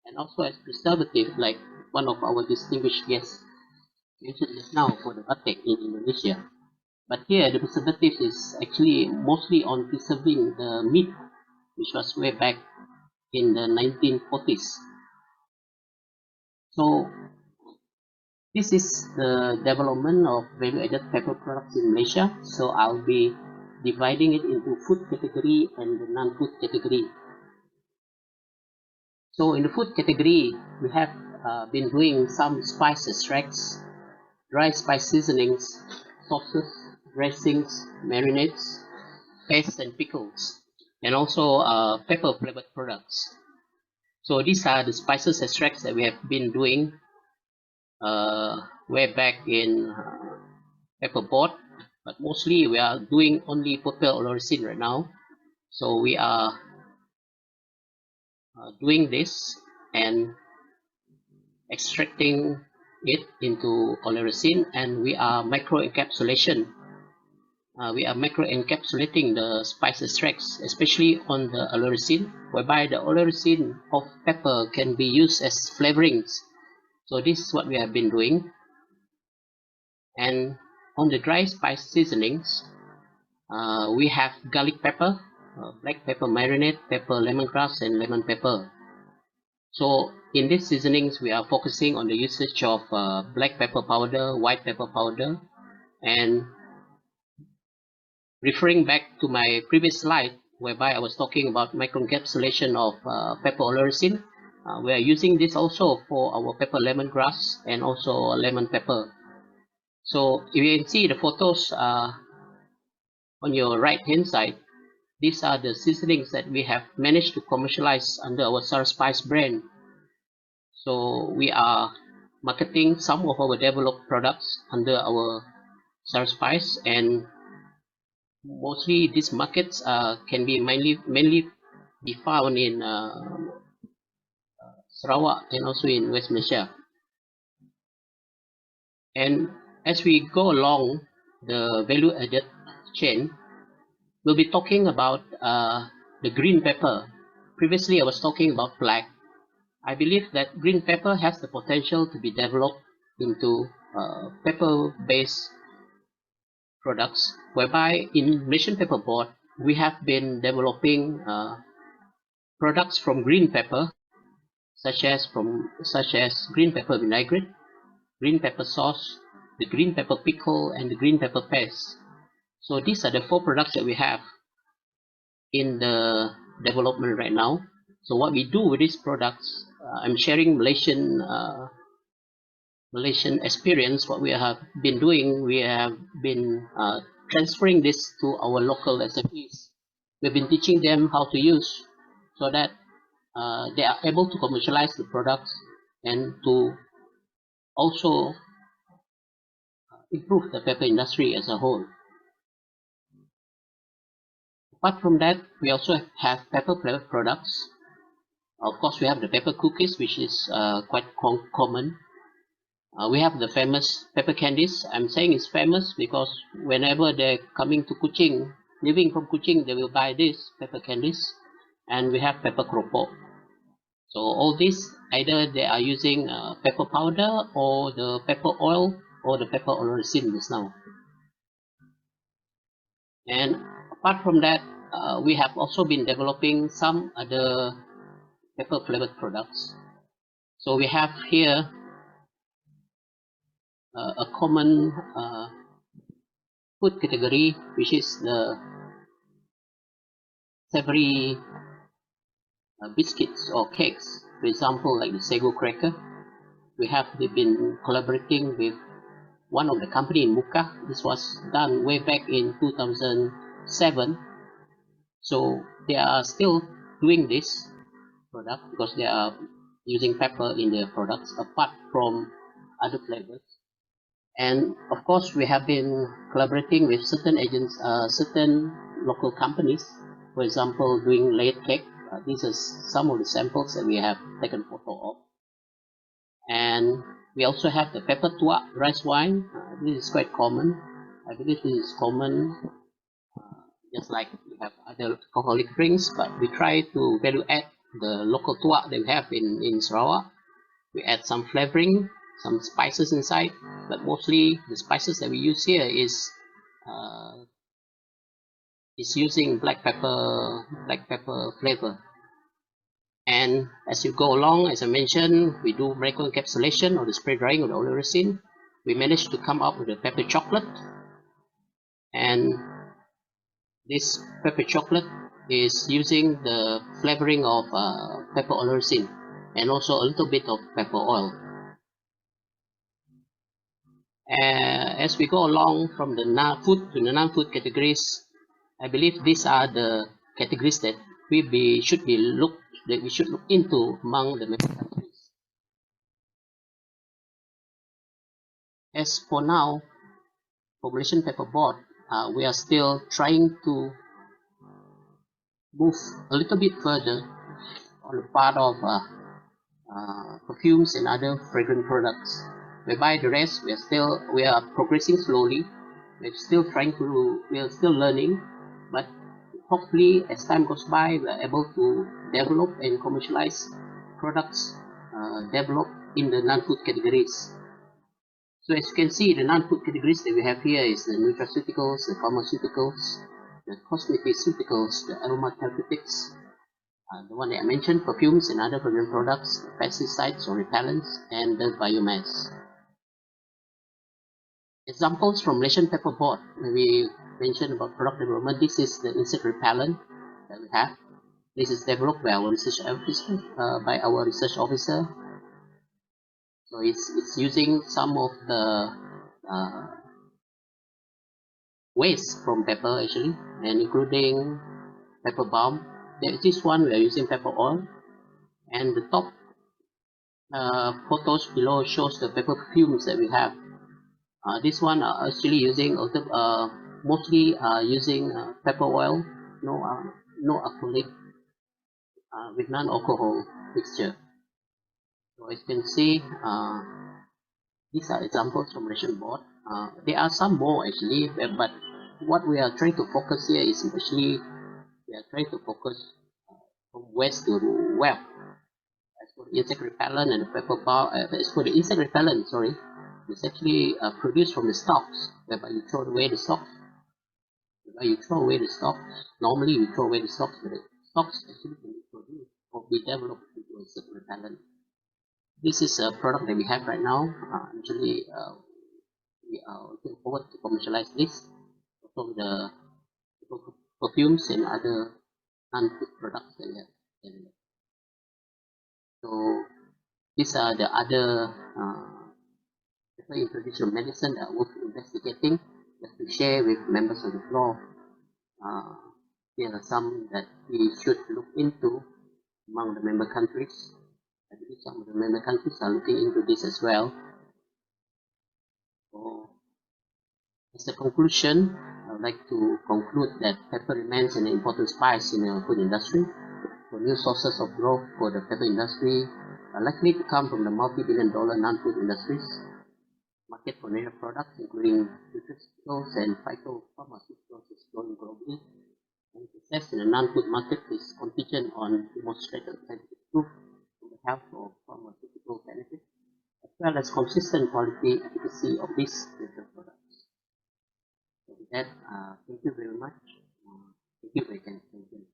and also as preservative, like one of our distinguished guests mentioned just now for the batik in Indonesia. But here the preservative is actually mostly on preserving the meat, which was way back in the 1940s. So this is the development of value-added pepper products in Malaysia. So I'll be dividing it into food category and the non-food category. So in the food category, we have been doing some spice extracts, dry spice seasonings, sauces, dressings, marinades, pastes and pickles, and also pepper flavored products. So these are the spices extracts that we have been doing way back in Pepper Board, but mostly we are doing only purple olorosin right now. So we are doing this and extracting it into olorosin, and we are microencapsulating the spice extracts, especially on the olorosin, whereby the olorosin of pepper can be used as flavorings. So this is what we have been doing. And on the dry spice seasonings, we have garlic pepper, black pepper marinade, pepper lemongrass, and lemon pepper. So in these seasonings, we are focusing on the usage of black pepper powder, white pepper powder, and referring back to my previous slide, whereby I was talking about microencapsulation of pepper olorosin, we are using this also for our pepper lemongrass and also lemon pepper. So if you can see the photos on your right hand side, these are the seasonings that we have managed to commercialize under our Sour Spice brand. So we are marketing some of our developed products under our Sour Spice, and mostly these markets can be mainly be found in Sarawak and also in West Malaysia. And as we go along the value added chain, we'll be talking about the green pepper. Previously I was talking about black. I believe that green pepper has the potential to be developed into pepper-based products, whereby in Malaysian Pepper Board we have been developing products from green pepper, such as green pepper vinaigrette, green pepper sauce, the green pepper pickle, and the green pepper paste. So these are the 4 products that we have in the development right now. So what we do with these products, I'm sharing Malaysian experience. What we have been doing, we have been transferring this to our local SMEs. We've been teaching them how to use, so that they are able to commercialize the products and to also improve the pepper industry as a whole. Apart from that, we also have pepper flavored products. Of course, we have the pepper cookies, which is quite common. We have the famous pepper candies. I'm saying it's famous because whenever they're coming to Kuching, living from Kuching, they will buy this pepper candies. And we have pepper keropok. So all these, either they are using pepper powder or the pepper oil or the pepper oil resin just now. And apart from that, we have also been developing some other pepper flavored products. So we have here a common food category, which is the savory biscuits or cakes. For example, like the sago cracker. We've been collaborating with one of the company in Muka. This was done way back in 2007. So they are still doing this product because they are using pepper in their products apart from other flavors. And of course, we have been collaborating with certain agents, certain local companies. For example, doing layered cake. These are some of the samples that we have taken photo of. And we also have the pepper tuak rice wine. This is quite common. I believe this is common, just like we have other alcoholic drinks, but we try to value add the local tuak that we have in Sarawak. We add some flavoring, some spices inside, but mostly the spices that we use here is using black pepper flavor. And as you go along, as I mentioned, we do microencapsulation or the spray drying of the oil resin. We managed to come up with a pepper chocolate, and this pepper chocolate is using the flavoring of pepper oil resin and also a little bit of pepper oil. As we go along from the food to the non-food categories, I believe these are the categories that we should look into among the member countries. As for now, for Malaysian Pepper Board, we are still trying to move a little bit further on the part of perfumes and other fragrant products. Whereby the rest, we are progressing slowly. We are still learning, but hopefully as time goes by, we are able to develop and commercialize products developed in the non-food categories. So as you can see, the non-food categories that we have here is the nutraceuticals, the pharmaceuticals, the cosmeceuticals, the aromatherapeutics, the one that I mentioned, perfumes and other fragrant products, pesticides or repellents, and the biomass. Examples from Malaysian Pepper Board, we mentioned about product development. This is the insect repellent that we have. This is developed by our research officer. So it's using some of the waste from pepper actually, and including pepper balm. This one we are using pepper oil, and the top photos below shows the pepper perfumes that we have. This one are actually using mostly using pepper oil, no alcoholic, with non-alcohol mixture. So as you can see, these are examples from Malaysian Board. There are some more actually, but what we are trying to focus here is actually we are trying to focus from west to west. As for the insect repellent and the pepper bar, as for the insect repellent, sorry, it's actually produced from the stalks, whereby you throw away the stalks. Normally you throw away the stalks, but the stalks actually can be produced or be developed into insect repellent. This is a product that we have right now. Actually, we are looking forward to commercialize this from the perfumes and other non-food products that we have. So these are the other traditional medicine that we're investigating, just to share with members of the floor. There are some that we should look into among the member countries. I believe some of the member countries are looking into this as well. So, as a conclusion, I would like to conclude that pepper remains an important spice in the food industry. So new sources of growth for the pepper industry are likely to come from the multi-billion-dollar non-food industries. market for natural products, including nutraceuticals and phytopharmaceuticals, is growing globally. And success in the non-food market is contingent on demonstrated scientific proof of the health of pharmaceutical benefits, as well as consistent quality efficacy of these natural products. So with that, thank you very much. Thank you for your attention.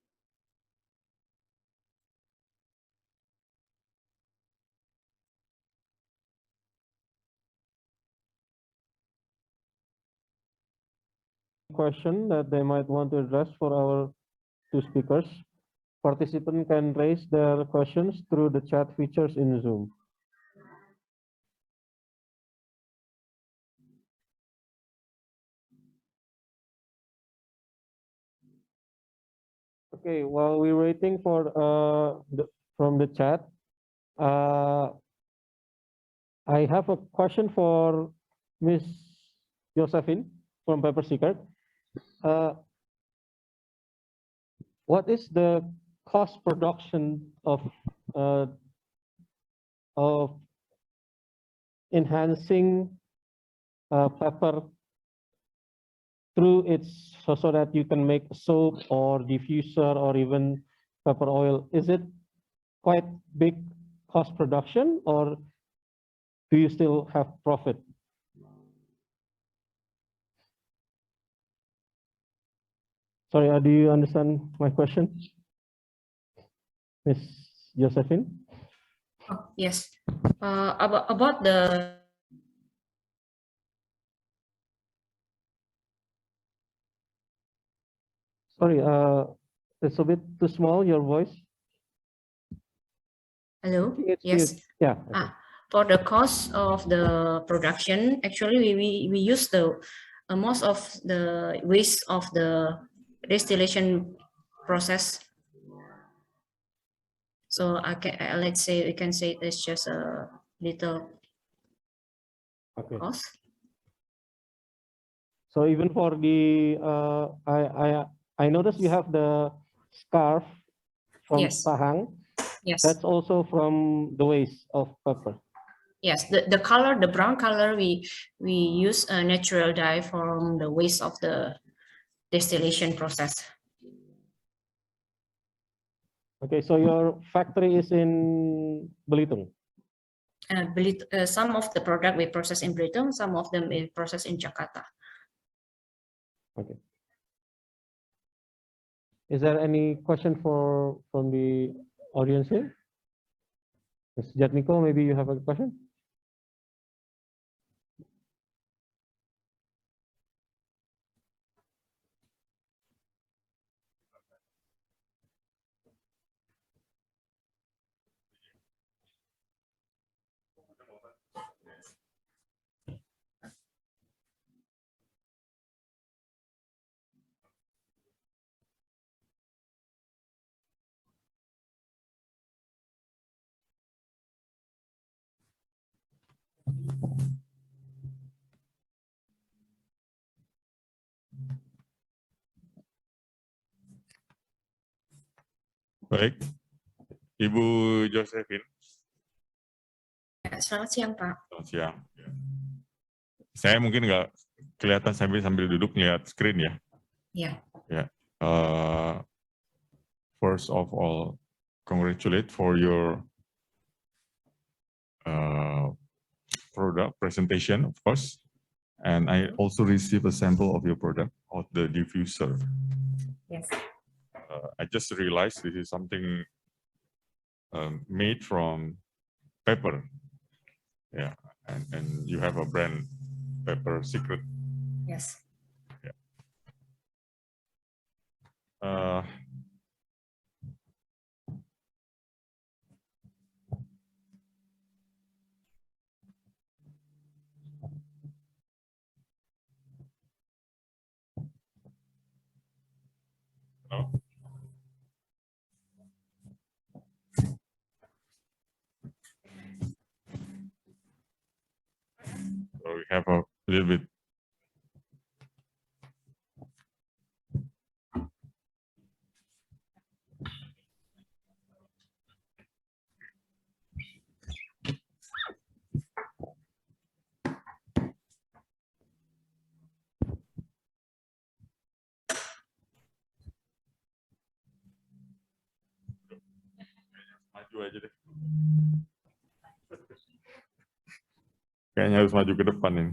Question that they might want to address for our two speakers. Participants can raise their questions through the chat features in Zoom. Okay, while we're waiting for from the chat, I have a question for Miss Josephine from Pepper Secret. What is the cost production of enhancing pepper through its so that you can make soap or diffuser or even pepper oil? Is it quite big cost production, or do you still have profit? Sorry, do you understand my question, Miss Josephine? Oh, yes. About the Sorry, it's a bit too small, your voice. hello. It's Yes. yeah. Okay. For the cost of the production, actually we use the most of the waste of the distillation process. So let's say we can say it's just a little cost. So even for the I noticed you have the scarf from Yes. Pahang. Yes. That's also from the waste of pepper. Yes, the color, the brown color, we use a natural dye from the waste of the distillation process. Okay, so your factory is in Belitung. Some of the product we process in Belitung, some of them we process in Jakarta. Okay. Is there any question from the audience here? Ms. Jatmiko, maybe you have a question? Baik, Ibu Josephine. Selamat siang, Pak. Selamat siang. Saya mungkin nggak kelihatan sambil duduk lihat screen ya. Ya. Ya. First of all, congratulate for your product presentation, of course. And I also received a sample of your product, of the diffuser. Yes. I just realized this is something made from pepper. Yeah, and you have a brand, Pepper Secret. Yes. Yeah. No? So we have a little bit. maju aja deh. Kayaknya harus maju ke depan ini.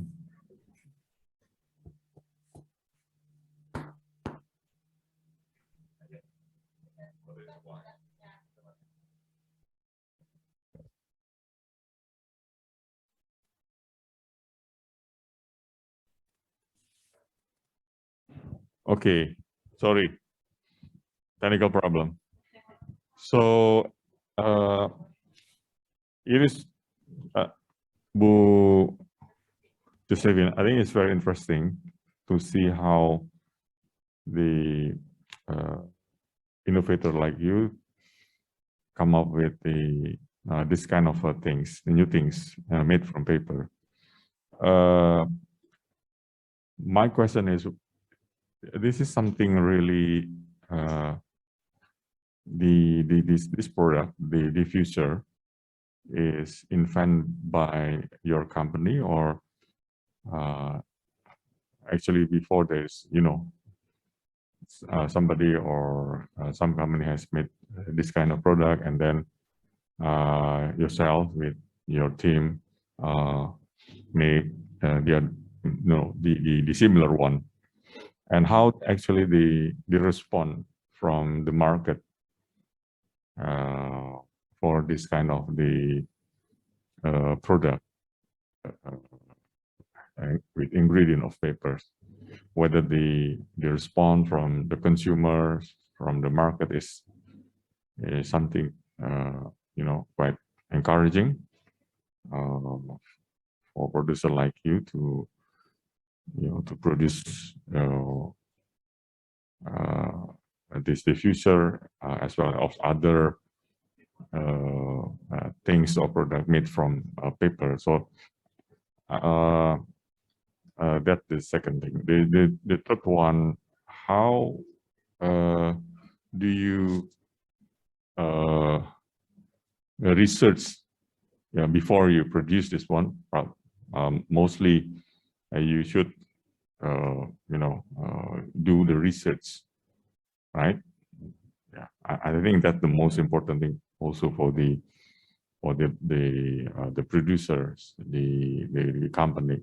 Okay, sorry, technical problem. So, it is, Bu Josephine, I think it's very interesting to see how the innovator like you come up with the this kind of things, the new things made from paper. My question is, this is something really this product, the diffuser, is invented by your company, or actually before there's, you know, somebody or some company has made this kind of product, and then yourself with your team made the similar one, and how actually the response from the market for this kind of the product with ingredient of papers, whether the response from the consumers, from the market is something you know, quite encouraging for producer like you to, you know, to produce this diffuser as well as other things or product made from paper. So that's the second thing. The third one, how do you research before you produce this one? Mostly you should you know, do the research, right? Yeah, I think that's the most important thing also for the producers, the company,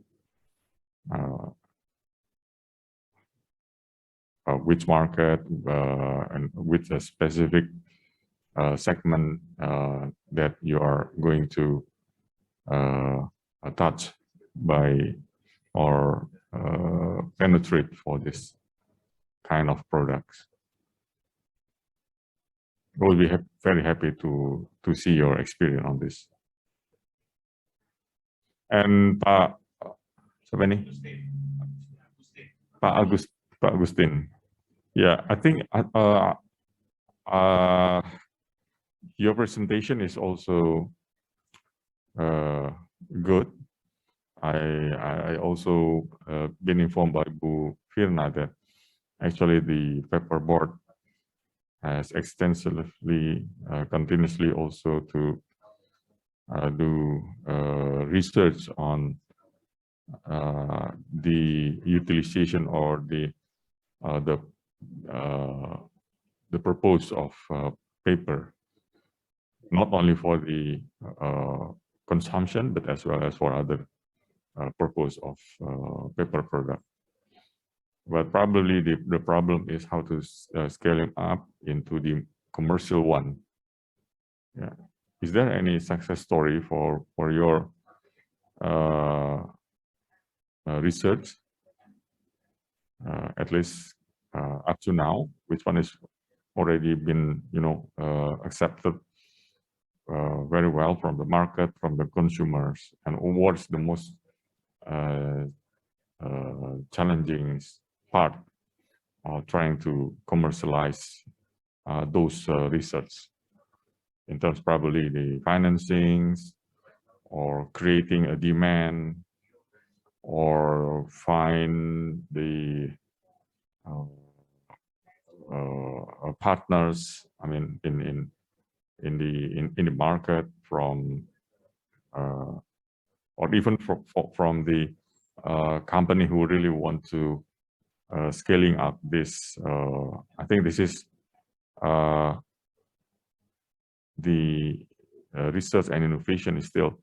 which market and which a specific segment that you are going to touch by or penetrate for this kind of products. We'll be very happy to see your experience on this. And Pak, siapa nih? Pak Agustin. Yeah, I think your presentation is also good. I also been informed by Bu Firna that actually the paper board has extensively, continuously also to do research on the utilization or the purpose of paper, not only for the consumption, but as well as for other purpose of paper product. But probably the problem is how to scale it up into the commercial one. Yeah. Is there any success story for your research, at least up to now? Which one is already been, you know, accepted very well from the market, from the consumers, and what's the most challenging part of trying to commercialize those research, in terms probably the financings or creating a demand or find the partners, I mean, in the market from or even from the company who really want to scaling up this. I think this is the research and innovation is still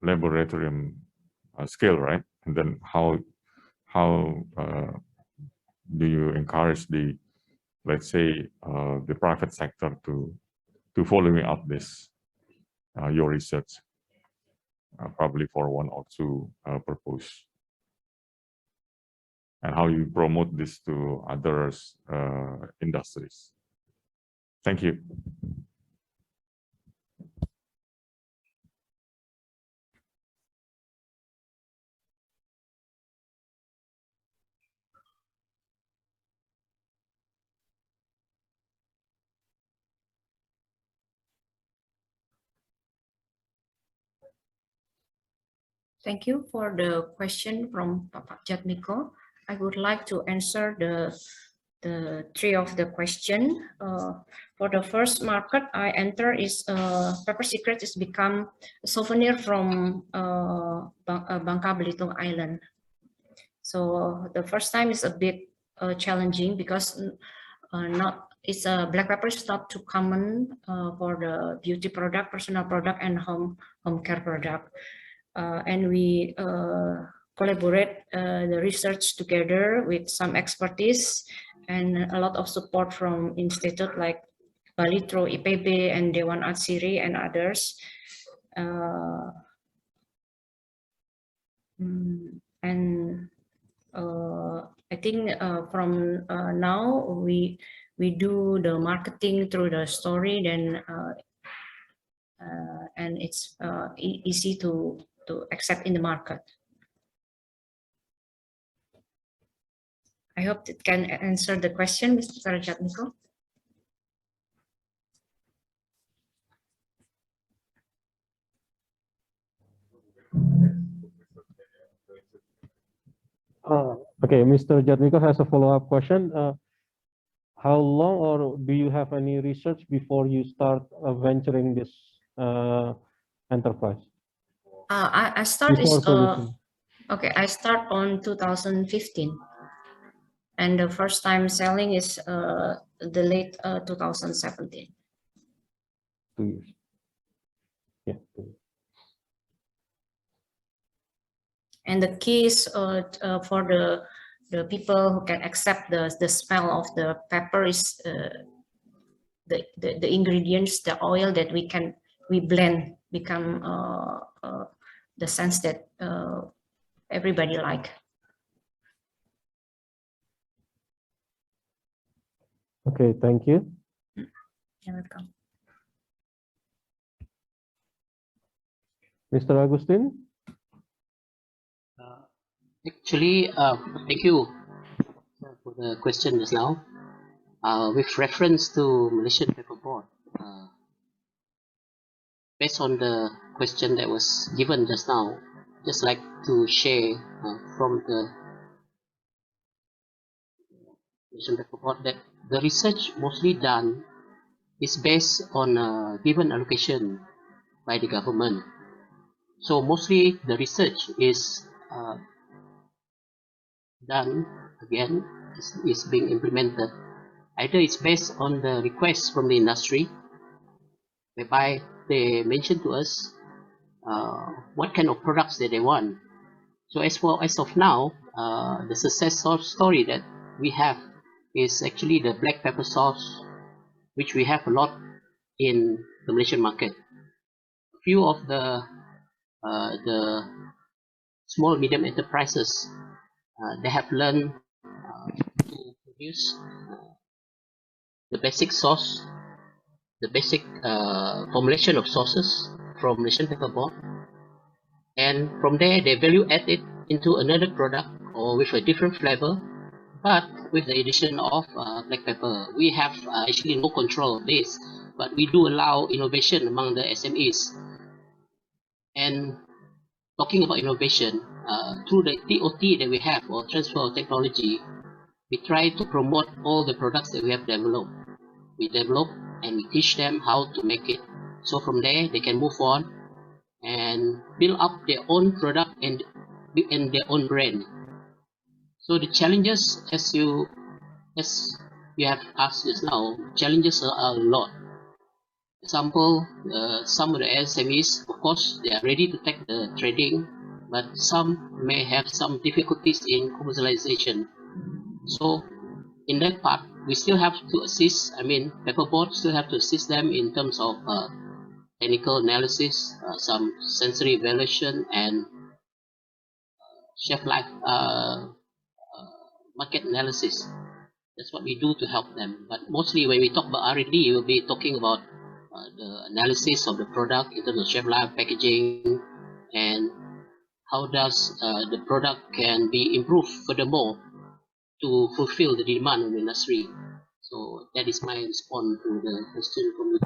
laboratorium scale, right? And then how do you encourage the, let's say, the private sector to following up this your research, probably for one or two purpose, and how you promote this to others industries? Thank you. Thank you for the question from Pak Jatmiko. I would like to answer the three of the question. For the first market I enter is Pepper Secret is become a souvenir from Bangka Belitung Island. So the first time is a bit challenging because black pepper is not too common for the beauty product, personal product, and home care product. And we collaborate the research together with some expertise and a lot of support from institute like Balitro, IPB, and Dewan Atsiri and others. I think from now we do the marketing through the story, then and it's easy to accept in the market. I hope it can answer the question, Mr. Jatmiko. Okay, Mr. Jatmiko has a follow-up question. How long, or do you have any research before you start venturing this enterprise? I start Before I start on 2015, and the first time selling is the late 2017. 2 years. Yeah. 2 years. And the key is for the people who can accept the smell of the pepper is the ingredients, the oil that we blend become the sense that everybody like. Okay, thank you. You're welcome. Mr. Agustin? Actually, thank you for the question just now. With reference to Malaysian Pepper Board, based on the question that was given just now, just like to share from the Malaysian Pepper Board that the research mostly done is based on a given allocation by the government. So mostly the research is done again, is being implemented. Either it's based on the requests from the industry, whereby they mention to us what kind of products that they want. So as of now, the success story that we have is actually the black pepper sauce, which we have a lot in the Malaysian market. A few of the small medium enterprises, they have learned to produce the basic sauce, the basic formulation of sauces from Malaysian Pepper Board, and from there they value add it into another product or with a different flavor, but with the addition of black pepper. We have actually no control of this, but we do allow innovation among the SMEs. And talking about innovation, through the TOT that we have, or transfer of technology, we try to promote all the products that we have developed. We develop and we teach them how to make it. So from there, they can move on and build up their own product and their own brand. So the challenges, as you have asked just now, challenges are a lot. example, some of the SMEs, of course, they are ready to take the trading, but some may have some difficulties in commercialization. So in that part, we still have to assist, Pepper Board still have to assist them in terms of technical analysis, some sensory evaluation, and shelf life market analysis. That's what we do to help them. But mostly when we talk about R&D, we'll be talking about the analysis of the product in terms of shelf life, packaging, and how does the product can be improved furthermore to fulfill the demand of the industry. So that is my response to the question from you.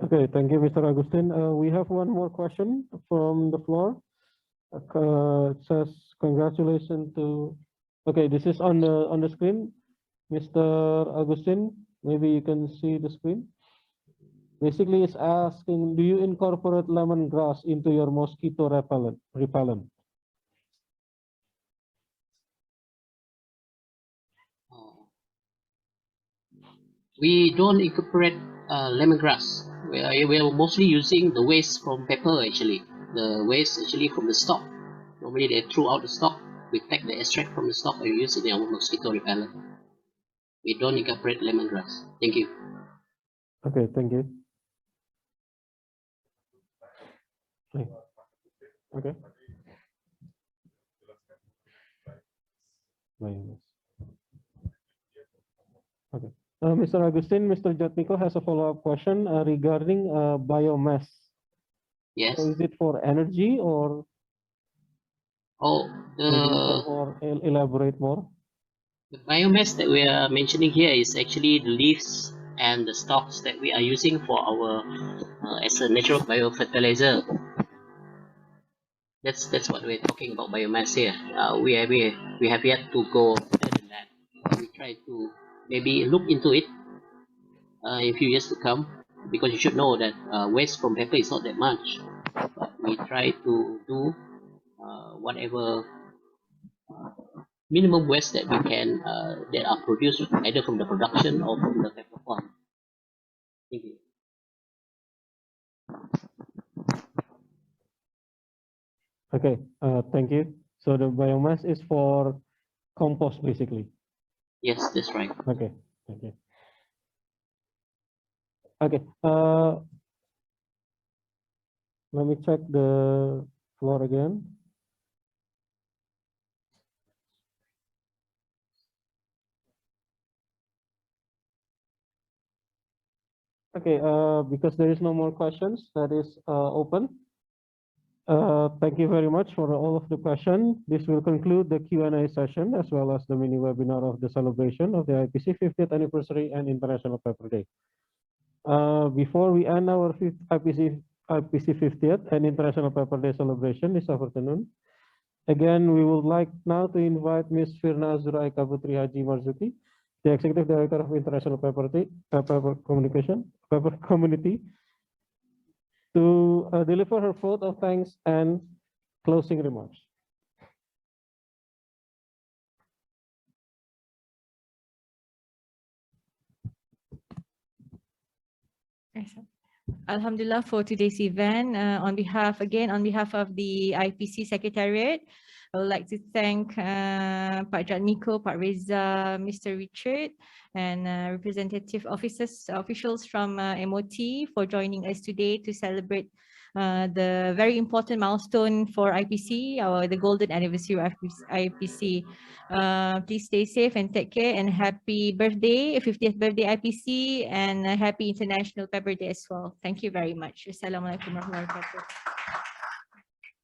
Okay, thank you, Mr. Agustin. We have one more question from the floor. It says, congratulations to, okay, this is on the screen. Mr. Agustin, maybe you can see the screen. Basically, it's asking, do you incorporate lemongrass into your mosquito repellent? We don't incorporate lemongrass. We are mostly using the waste from pepper actually. The waste actually from the stock. Normally they throw out the stock. We take the extract from the stock and use it in our mosquito repellent. We don't incorporate lemongrass. Thank you. Okay, thank you. Okay. Okay. Mr. Agustin, Mr. Jatmiko has a follow-up question regarding biomass. Yes. So is it for energy or? Elaborate more. The biomass that we are mentioning here is actually the leaves and the stalks that we are using for our as a natural biofertilizer. That's what we're talking about biomass here. We have yet to go further than that. We try to maybe look into it in a few years to come, because you should know that waste from pepper is not that much. But we try to do whatever minimum waste that we can that are produced either from the production or from the pepper farm. Thank you. Okay, thank you. So the biomass is for compost basically. Yes, that's right. Okay, thank you. Okay, let me check the floor again. Okay, because there is no more questions, that is open. Thank you very much for all of the questions. This will conclude the Q&A session as well as the mini webinar of the celebration of the IPC 50th anniversary and International Pepper Day. Before we end our IPC 50th and International Pepper Day celebration this afternoon, again, we would like now to invite Ms. Firna Azura Eka Putri Haji Marzuki, the Executive Director of International Pepper Community, to deliver her vote of thanks and closing remarks. Alhamdulillah for today's event. On behalf of the IPC Secretariat, I would like to thank Pak Jatmiko, Pak Reza, Mr. Richard, and representative officials from MOT for joining us today to celebrate the very important milestone for IPC, the golden anniversary of IPC. Please stay safe and take care, and happy birthday, 50th birthday IPC, and happy International Pepper Day as well. Thank you very much. Assalamualaikum warahmatullahi wabarakatuh.